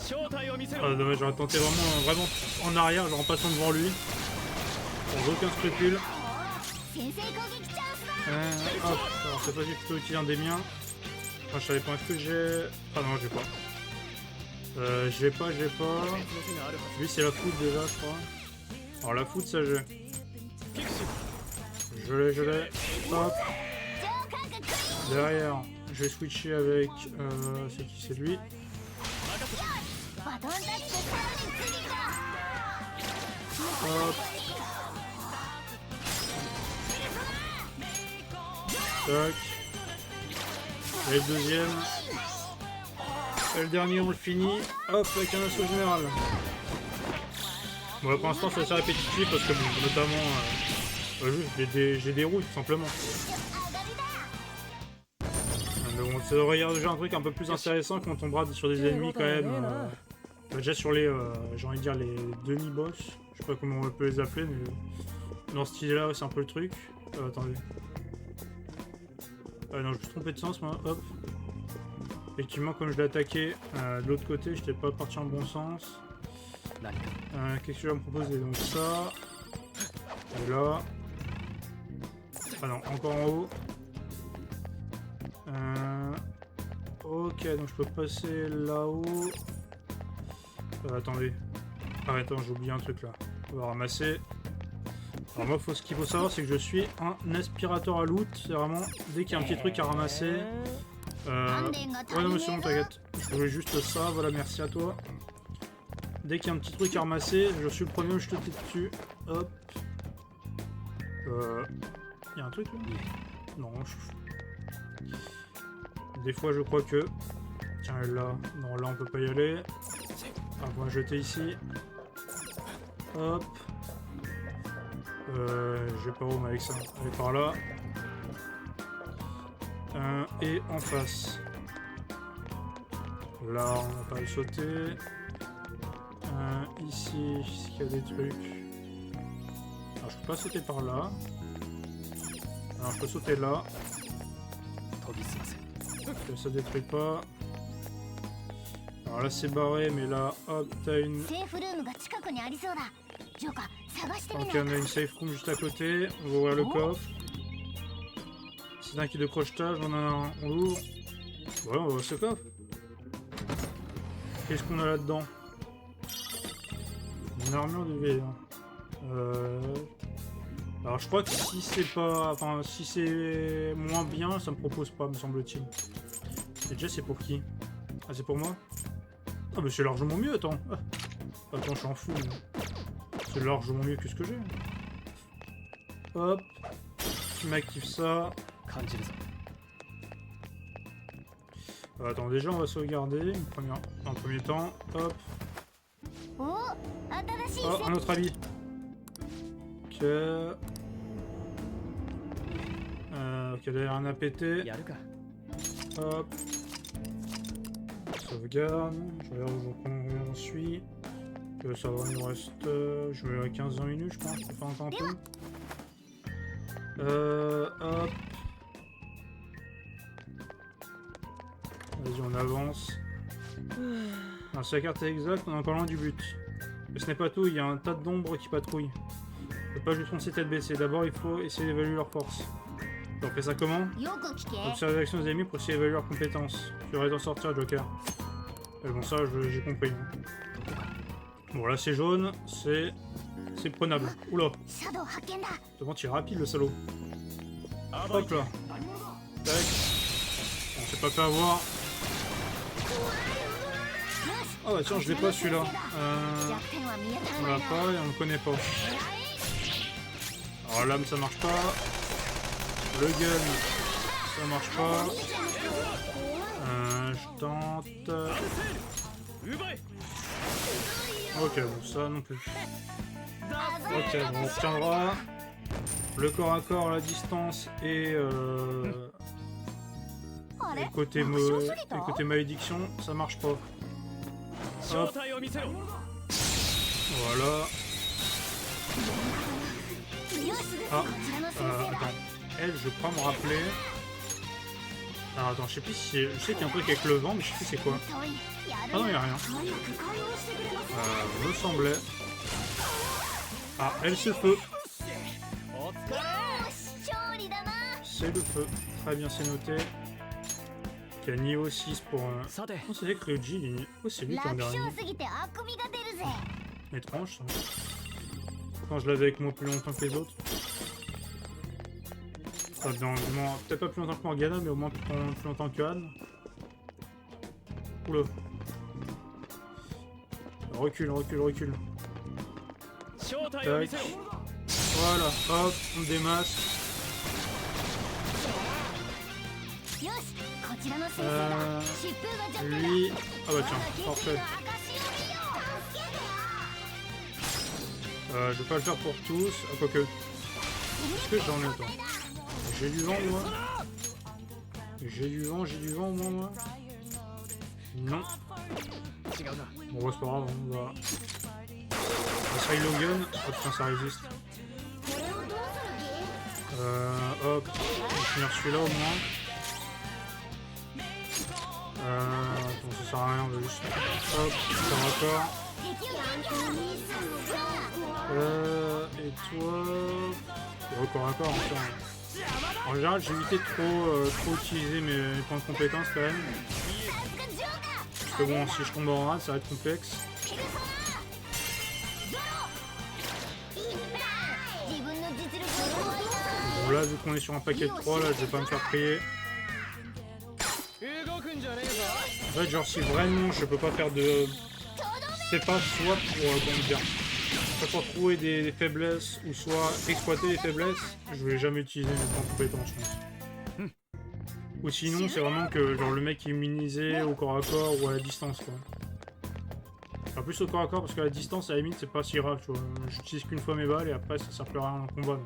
Ah, dommage, j'aurais tenté vraiment en arrière, genre en passant devant lui. Sans aucun scrupule. Hop, alors cette fois-ci, plutôt utiliser un des miens. Enfin, je savais pas, est-ce que j'ai... Ah non, j'ai pas. J'ai pas. Lui, c'est la foudre déjà, je crois. Alors, la foudre, ça, j'ai. Je l'ai. Hop. Derrière, je vais switcher avec... c'est qui? C'est lui. Hop. Tac. Et le deuxième. Et le dernier, on le finit. Hop, avec un assaut général. Bon, pour l'instant, c'est assez répétitif parce que, bon, notamment, j'ai des roues, tout simplement. Mais bon, ça devrait y avoir déjà un truc un peu plus intéressant quand on tombera sur des ennemis, quand même. Déjà sur les, j'ai envie de dire, les demi-boss. Je sais pas comment on peut les appeler, mais dans ce style-là, c'est un peu le truc. Attendez. Ah non, je me suis trompé de sens, moi. Hop. Effectivement, comme je l'ai attaqué de l'autre côté, j'étais pas parti en bon sens. Qu'est-ce que je vais me proposer? Donc ça. Et là. Ah non, encore en haut. Ok, donc je peux passer là-haut. Attendez. Ah, attends, j'ai oublié un truc là. On va ramasser. Alors moi, ce qu'il faut savoir, c'est que je suis un aspirateur à loot. C'est vraiment, dès qu'il y a un petit truc à ramasser... Ouais, non, monsieur, bon, t'inquiète. Je voulais juste ça, voilà, merci à toi. Dès qu'il y a un petit truc à ramasser, je suis le premier où je te tire dessus. Hop. Il y a un truc là? Non, Des fois, je crois que... Tiens, là. Non, là, on peut pas y aller. Ah, on va jeter ici. Hop. Je vais pas où avec ça. Allez, par là. Et en face. Là, on va pas le sauter. Ici, il y a des trucs. Alors, je peux pas sauter par là. Alors, je peux sauter là. Que ça détruit pas. Alors là, c'est barré, mais là, hop, t'as une... Ok, on a une safe room juste à côté. On va ouvrir le coffre. C'est un kit de crochetage, on a un... On l'ouvre. Ouais, on va ouvrir ce coffre. Qu'est-ce qu'on a là-dedans? Une armure de V. Alors je crois que si c'est pas... Enfin, si c'est moins bien, ça me propose pas, me semble-t-il. Et déjà, c'est pour qui? Ah, c'est pour moi? Ah, mais c'est largement mieux, attends. Ah. Attends, je suis en fou. C'est largement mieux que ce que j'ai. Hop. Tu m'actives ça. Attends, déjà on va sauvegarder en premier temps. Hop. Oh, un autre habit. Ok. Ok, derrière un APT. Hop. sauvegarde. Je regarde combien j'en suis. Ça va, il me reste. Je vais à 15-20 minutes, je pense. Je peux faire encore un peu. Hop. Vas-y, on avance. Alors, si la carte est exacte, on est encore loin du but. Mais ce n'est pas tout, il y a un tas d'ombres qui patrouillent. On peut pas juste foncer tête baissée. D'abord, il faut essayer d'évaluer leur force. On fait ça comment? Observer les actions des ennemis pour essayer d'évaluer leurs compétences. Tu devrais t'en sortir, Joker. Et bon, ça, j'ai compris. Bon, là, c'est jaune, c'est prenable. Oula. Devant, il est rapide, le salaud. Hop là. Tac. On s'est pas fait avoir. Ah bah tiens, je l'ai pas celui-là. On l'a pas et on le connaît pas. Alors l'âme ça marche pas. Le gun ça marche pas. Je tente. Ok, bon ça non plus. Ok, bon, on retiendra. Le corps à corps, la distance et côté malédiction, ça marche pas. Hop. Voilà. Ah, attends. Elle, je crois me rappeler. Alors attends, je sais plus si je sais qu'il y a un truc avec le vent, mais je sais plus c'est quoi. Ah non, il n'y a rien. Me semblait. Ah, elle se feu. C'est le feu. Très bien, c'est noté. Il y a niveau 6 pour un. Oh, c'est vrai que Ryuji, oh, c'est lui qui en dernier. Étrange ça. Quand je l'avais avec moi plus longtemps que les autres. Enfin, peut-être pas plus longtemps que Morgana, mais au moins plus longtemps que Anne. Oula. Recule, recule, recule. Tac. Voilà, hop, on démasse. Lui. Ah bah tiens, parfait. Je vais pas le faire pour tous. Ah, quoique. Est-ce que j'en ai le temps? J'ai du vent, moi. J'ai du vent, moi. Non. Bon, bah, c'est pas grave, on va. Ça Logan. Oh putain, ça résiste. Hop. On va finir celui-là au moins. Attends, ça sert à rien, on va juste. Hop, ça va encore. Et toi. Et encore encore, encore. En général, j'ai évité de trop utiliser mes points de compétence quand même. Parce que bon, si je tombe en rade, ça va être complexe. Bon, là, vu qu'on est sur un paquet de 3, là, je vais pas me faire prier. En fait, genre, si vraiment je peux pas faire de. C'est pas soit pour. Comment dire. Soit pour trouver des faiblesses ou soit exploiter les faiblesses, je vais jamais utiliser mes points de compétence, je pense. Ou sinon, c'est vraiment que genre le mec est immunisé au corps à corps ou à la distance, quoi. En plus au corps à corps, parce qu'à la distance, à la limite, c'est pas si grave, tu vois. J'utilise qu'une fois mes balles et après, ça sert plus à rien en combat,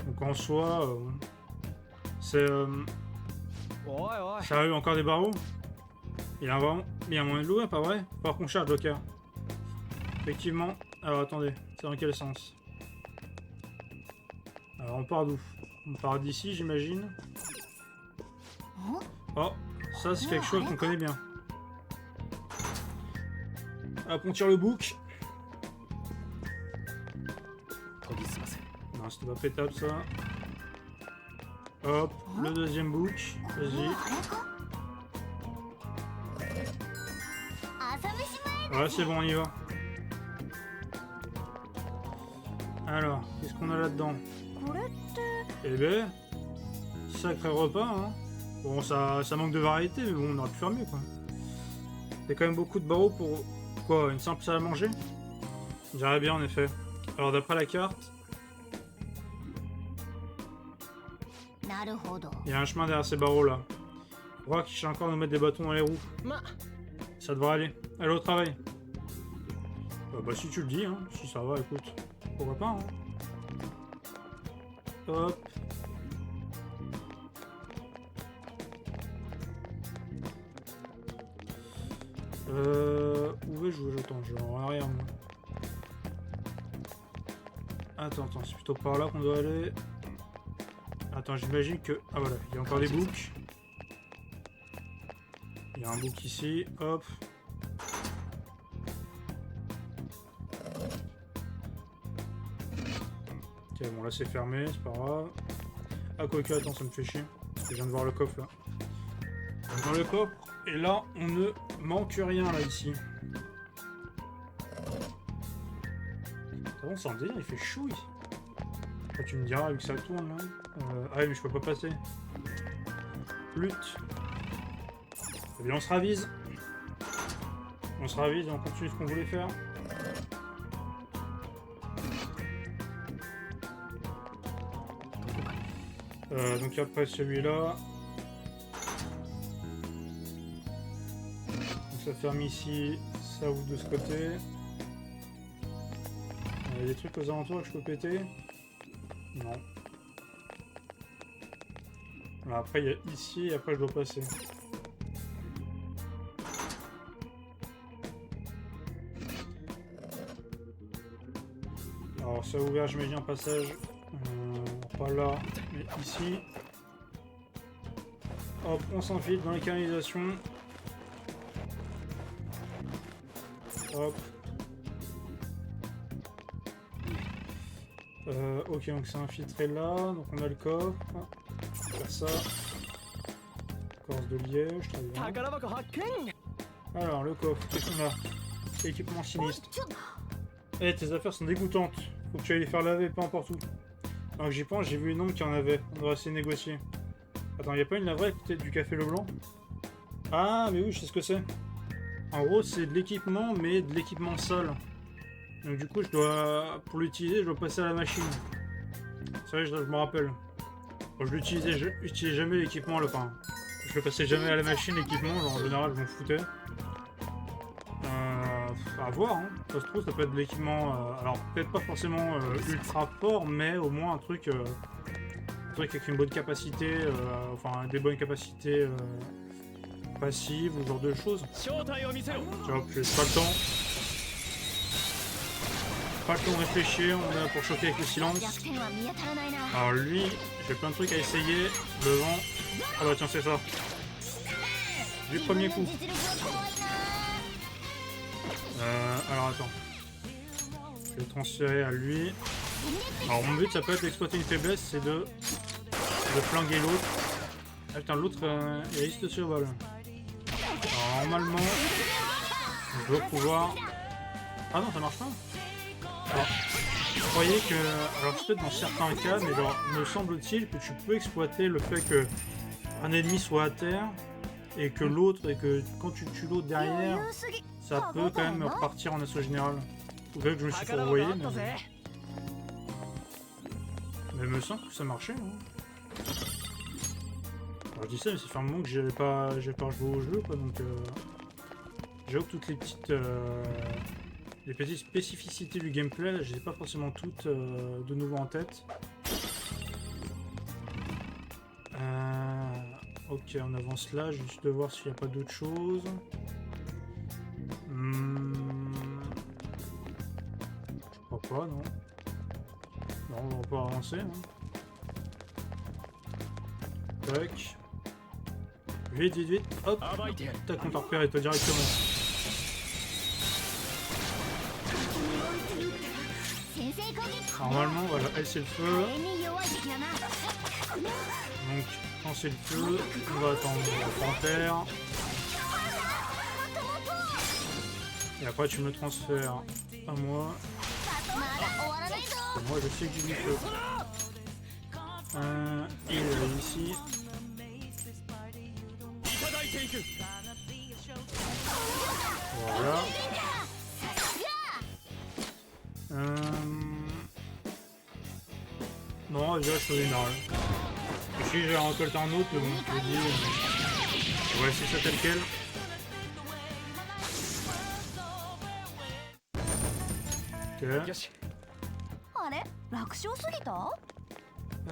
donc en soi, c'est. Sérieux, encore des barreaux? Il y a un moyen de louer, pas vrai? Faut voir qu'on cherche, Joker. Effectivement. Alors attendez, c'est dans quel sens? Alors on part d'où? On part d'ici, j'imagine. Oh, ça c'est quelque chose qu'on connaît bien. Hop, on tire le bouc. Non, c'était pas pétable ça. Hop, le deuxième bouc. Vas-y. Ouais, c'est bon, on y va. Alors, qu'est-ce qu'on a là-dedans? Eh ben, sacré repas, hein. Bon, ça manque de variété, mais bon, on aurait pu faire mieux, quoi. Il y a quand même beaucoup de barreaux pour... Quoi, une simple salle à manger? On dirait bien, en effet. Alors, d'après la carte... Il y a un chemin derrière ces barreaux-là. On voit qu'il cherche encore nous mettre des bâtons dans les roues. Ça devrait aller. Allez au travail. Bah si tu le dis, hein. Si ça va, écoute. Pourquoi pas, hein. Hop. Où vais-je? Attends, je vais en arrière moi. Attends, c'est plutôt par là qu'on doit aller. Attends, j'imagine que... Ah voilà, il y a encore des boucs. Il y a un bouc ici, hop. Ok, bon là c'est fermé, c'est pas grave. Ah quoique, attends, ça me fait chier. Parce que je viens de voir le coffre là. Dans le coffre, et là on ne manque rien là ici. C'est un délire, il fait chaud ici. Après, tu me diras vu que ça tourne là. Ah oui, mais je peux pas passer. Lutte. Eh bien on se ravise. On se ravise et on continue ce qu'on voulait faire. Donc après celui-là. Donc ça ferme ici, ça ouvre de ce côté. Il y a des trucs aux alentours que je peux péter? Non. Alors après il y a ici et après je dois passer. Alors ça a ouvert, j'imagine un passage. Pas là, mais ici. Hop, on s'enfile dans les canalisations. Hop. Ok, donc c'est infiltré là, donc on a le coffre. On va faire ça. Corse de liège, très bien. Alors, le coffre, qu'est-ce qu'on a? Équipement sinistre. Eh, tes affaires sont dégoûtantes. Faut que tu ailles les faire laver, peu importe où. Alors que j'y pense, j'ai vu une ombre qui en avait. On devrait essayer de négocier. Attends, y a pas une laverie peut-être du café Leblanc? Ah, mais oui, je sais ce que c'est. En gros, c'est de l'équipement, mais de l'équipement sale. Donc du coup, je dois, pour l'utiliser, je dois passer à la machine. C'est vrai, je me rappelle. Bon, je l'utilisais jamais l'équipement, le pain. Je le passais jamais à la machine, l'équipement. Genre, en général, je m'en foutais. À voir, hein. Ça se trouve, ça peut être de l'équipement. Alors, peut-être pas forcément ultra fort, mais au moins un truc avec une bonne capacité, enfin des bonnes capacités passives ou ce genre de choses. Tu vois, j'ai pas le temps. Pas le temps de réfléchir, on est là pour choquer avec le silence. Alors lui, j'ai plein de trucs à essayer. Le vent. Ah bah tiens, c'est ça. Du premier coup. Alors attends. Je vais le transférer à lui. Alors mon but, ça peut être d'exploiter une faiblesse, c'est de flinguer l'autre. Ah putain, l'autre, il risque de survol. Alors normalement, je dois pouvoir... Ah non, ça marche pas. Alors, vous croyez que... Alors peut-être dans certains cas, mais genre, me semble-t-il que tu peux exploiter le fait que un ennemi soit à terre et que l'autre, et que quand tu tues l'autre derrière, ça peut quand même repartir en assaut général. Vous voyez que je me suis fourvoyé, mais il me semble que ça marchait. Hein. Alors, je dis ça, mais ça fait un moment que j'ai pas joué au jeu, quoi, donc j'avoue que toutes les petites spécificités du gameplay, là, je les ai pas forcément toutes de nouveau en tête. Ok, on avance là, juste de voir s'il n'y a pas d'autre chose. Je crois pas, non. Non, on va pas avancer. Hein. Tac. Vite, vite, vite. Hop. Tac, on t'a repéré toi directement. Normalement, voilà, elle c'est le feu. Donc, quand c'est le feu, on va attendre la panthère. Et après, tu me transfères à moi. Et moi, je sais que j'ai du feu. Il est ici. Voilà. Non, déjà, je fais une arme. Ici, j'ai récolté un autre, mais bon, je vous dis. On va essayer ça tel quel. Ok.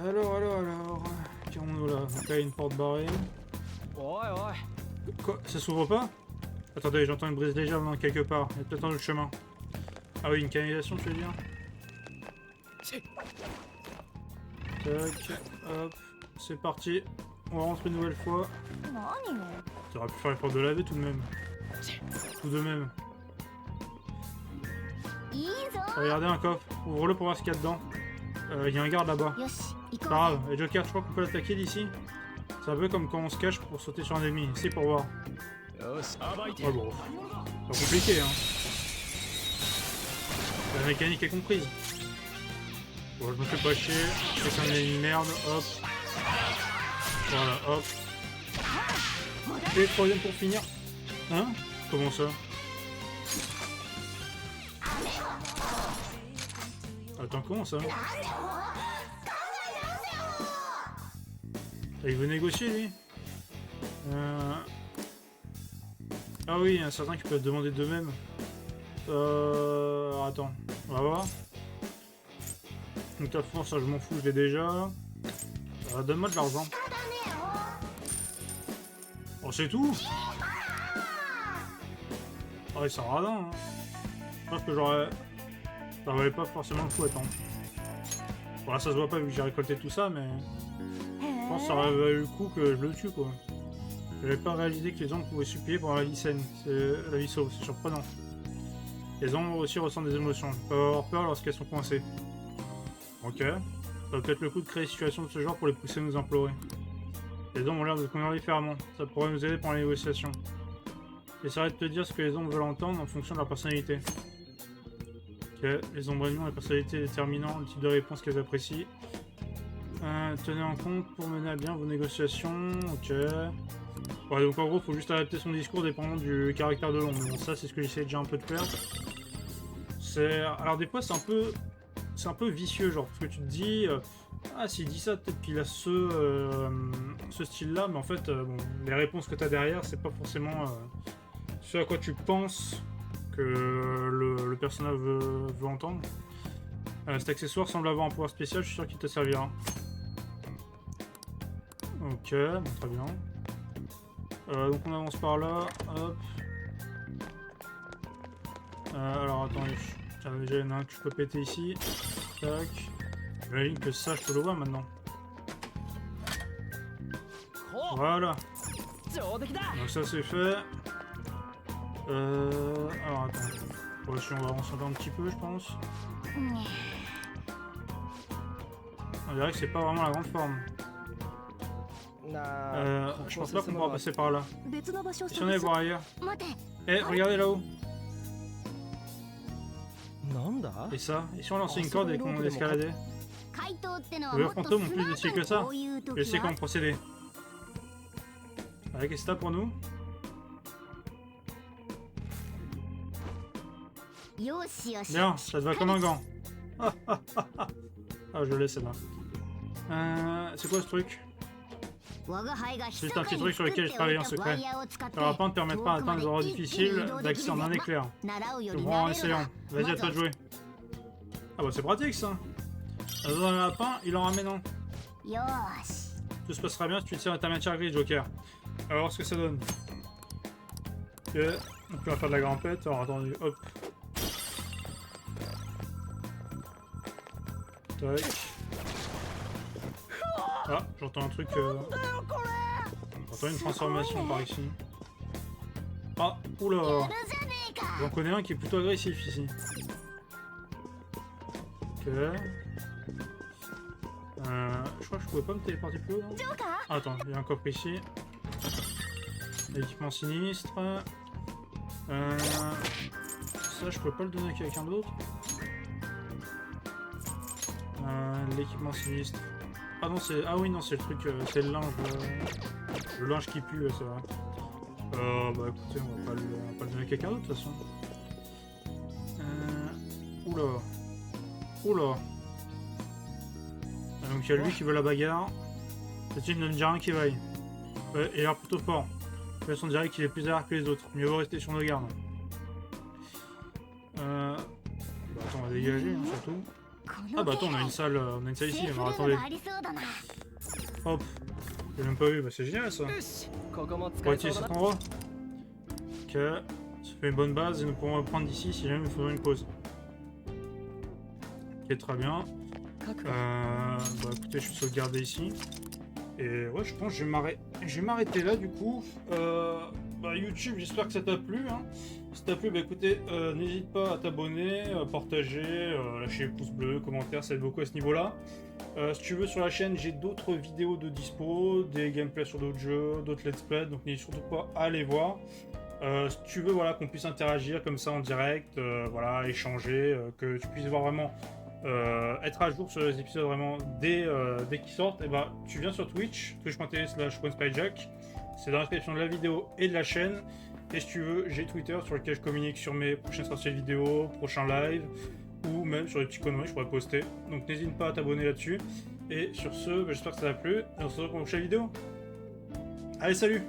Alors. Tirons-nous là. Donc là, il y a une porte barrée. Quoi? Ça s'ouvre pas? Attendez, j'entends une brise légère venant quelque part. Il y a peut-être un autre chemin. Ah oui, une canalisation, tu veux dire? Tac, hop, c'est parti. On rentre une nouvelle fois. Tu aurais pu faire l'effort de laver tout de même. Tout de même. Regardez un coffre. Ouvre-le pour voir ce qu'il y a dedans. Il y a un garde là-bas. Pas grave. Et Joker, tu crois qu'on peut l'attaquer d'ici? C'est un peu comme quand on se cache pour sauter sur un ennemi. C'est pour voir. Oh bon. C'est compliqué, hein. La mécanique est comprise. Bon, je me fais pas chier. Je fais comme une merde. Hop. Voilà, hop. Et troisième pour finir. Hein? Comment ça? Attends, comment ça? Il veut négocier, lui? Ah oui, il y en a certains qui peuvent demander d'eux-mêmes. Attends, on va voir. Donc la force, ça je m'en fous, je l'ai déjà. Donne-moi de l'argent. Oh, c'est tout? Ah oui, c'est un radin, hein. Je pense que j'aurais... Ça valait pas forcément le coup, attends. Bon là ça se voit pas vu que j'ai récolté tout ça, mais... Je pense que ça aurait valu le coup que je le tue, quoi. J'avais pas réalisé que les ombres pouvaient supplier pour la vie saine. C'est la vie sauve, c'est surprenant. Les ombres aussi ressentent des émotions. Elles peuvent avoir peur lorsqu'elles sont coincées. Ok. Ça vaut peut-être le coup de créer des situations de ce genre pour les pousser à nous implorer. Les ombres ont l'air de convenir différemment. Ça pourrait nous aider pendant les négociations. J'essaierai de te dire ce que les ombres veulent entendre en fonction de leur personnalité. Ok. Les ombres ennemies ont la personnalité déterminant le type de réponse qu'elles apprécient. Tenez en compte pour mener à bien vos négociations. Ok. Ouais, donc en gros, faut juste adapter son discours dépendant du caractère de l'ombre. Bon, ça, c'est ce que j'essaie déjà un peu de faire. Alors des fois, c'est un peu vicieux, genre, parce que tu te dis, ah, s'il dit ça, peut-être qu'il a ce style-là, mais en fait, bon, les réponses que tu as derrière, c'est pas forcément ce à quoi tu penses que le personnage veut entendre. Cet accessoire semble avoir un pouvoir spécial, je suis sûr qu'il te servira. Ok, bon, très bien. Donc on avance par là, hop. Alors attendez, déjà il y en a un que je peux péter ici. Tac. J'imagine que ça je peux le voir maintenant. Voilà. Donc ça c'est fait. Alors attends. Ouais, si on va avancer un petit peu je pense. On dirait que c'est pas vraiment la grande forme. Je pense pas qu'on pourra passer par là. Si on allait voir ailleurs. Eh, regardez là-haut. Et ça? Et si on lançait une corde et qu'on escaladait? Les fantômes ont plus de style que ça. Je sais comment procéder. Allez, qu'est-ce que t'as pour nous? Bien, ça te va comme un gant. Ah, je l'ai celle-là. C'est quoi ce truc? C'est un petit truc sur lequel je travaille en secret. Le lapin te permettra d'atteindre des endroits difficiles d'accès en un éclair. Je prends en essayant. Vas-y, à toi de jouer. Ah bah c'est pratique ça. Dans le lapin, il en ramène un. Tout se passera bien si tu tires à ta matière grise, Joker. On va voir ce que ça donne. Ok, donc on va faire de la grimpette. Alors attendez, hop. Tac. Ah, j'entends un truc. J'entends une transformation par ici. Ah, oula. J'en connais un qui est plutôt agressif ici. Ok. Je crois que je pouvais pas me téléporter plus haut. Ah, attends, il y a un coffre ici. Équipement sinistre. Ça, je peux pas le donner à quelqu'un d'autre. L'équipement sinistre. Ah non, c'est... Ah oui, non, c'est le truc... c'est le linge. Le linge qui pue, c'est vrai. Bah écoutez, on va pas le donner à quelqu'un d'autre, de toute façon. Oula. Oula. Donc il y a lui qui veut la bagarre. Ce type ne me dit rien qui vaille. Ouais, il a l'air plutôt fort. On dirait qu'il est plus alerte que les autres. Mieux vaut rester sur nos gardes. Bah attends, on va dégager, hein, surtout. Ah bah attends, on a une salle ici, alors attendez. Hop. J'ai même pas vu, bah c'est génial ça. On va utiliser cet endroit. Ok, ça fait une bonne base et nous pourrons reprendre d'ici si jamais nous faisons une pause. Ok, très bien. Bah écoutez, je vais sauvegarder ici. Et ouais, je pense que je vais m'arrêter là du coup. Bah, YouTube, j'espère que ça t'a plu. Hein. Si t'as plu, bah écoutez, n'hésite pas à t'abonner, partager, lâcher pouce bleu, commentaire, ça aide beaucoup à ce niveau-là. Si tu veux, sur la chaîne, j'ai d'autres vidéos de dispo, des gameplays sur d'autres jeux, d'autres let's play, donc n'hésite surtout pas à aller voir. Si tu veux, voilà, qu'on puisse interagir comme ça en direct, voilà, échanger, que tu puisses voir vraiment être à jour sur les épisodes vraiment dès qu'ils sortent, et bah tu viens sur Twitch, twitch.tv/OneSpyJack. C'est dans la description de la vidéo et de la chaîne. Et si tu veux, j'ai Twitter sur lequel je communique sur mes prochaines sorties de vidéos, prochains lives, ou même sur les petits conneries que je pourrais poster. Donc n'hésite pas à t'abonner là-dessus. Et sur ce, bah, j'espère que ça t'a plu. Et on se retrouve pour une prochaine vidéo. Allez, salut!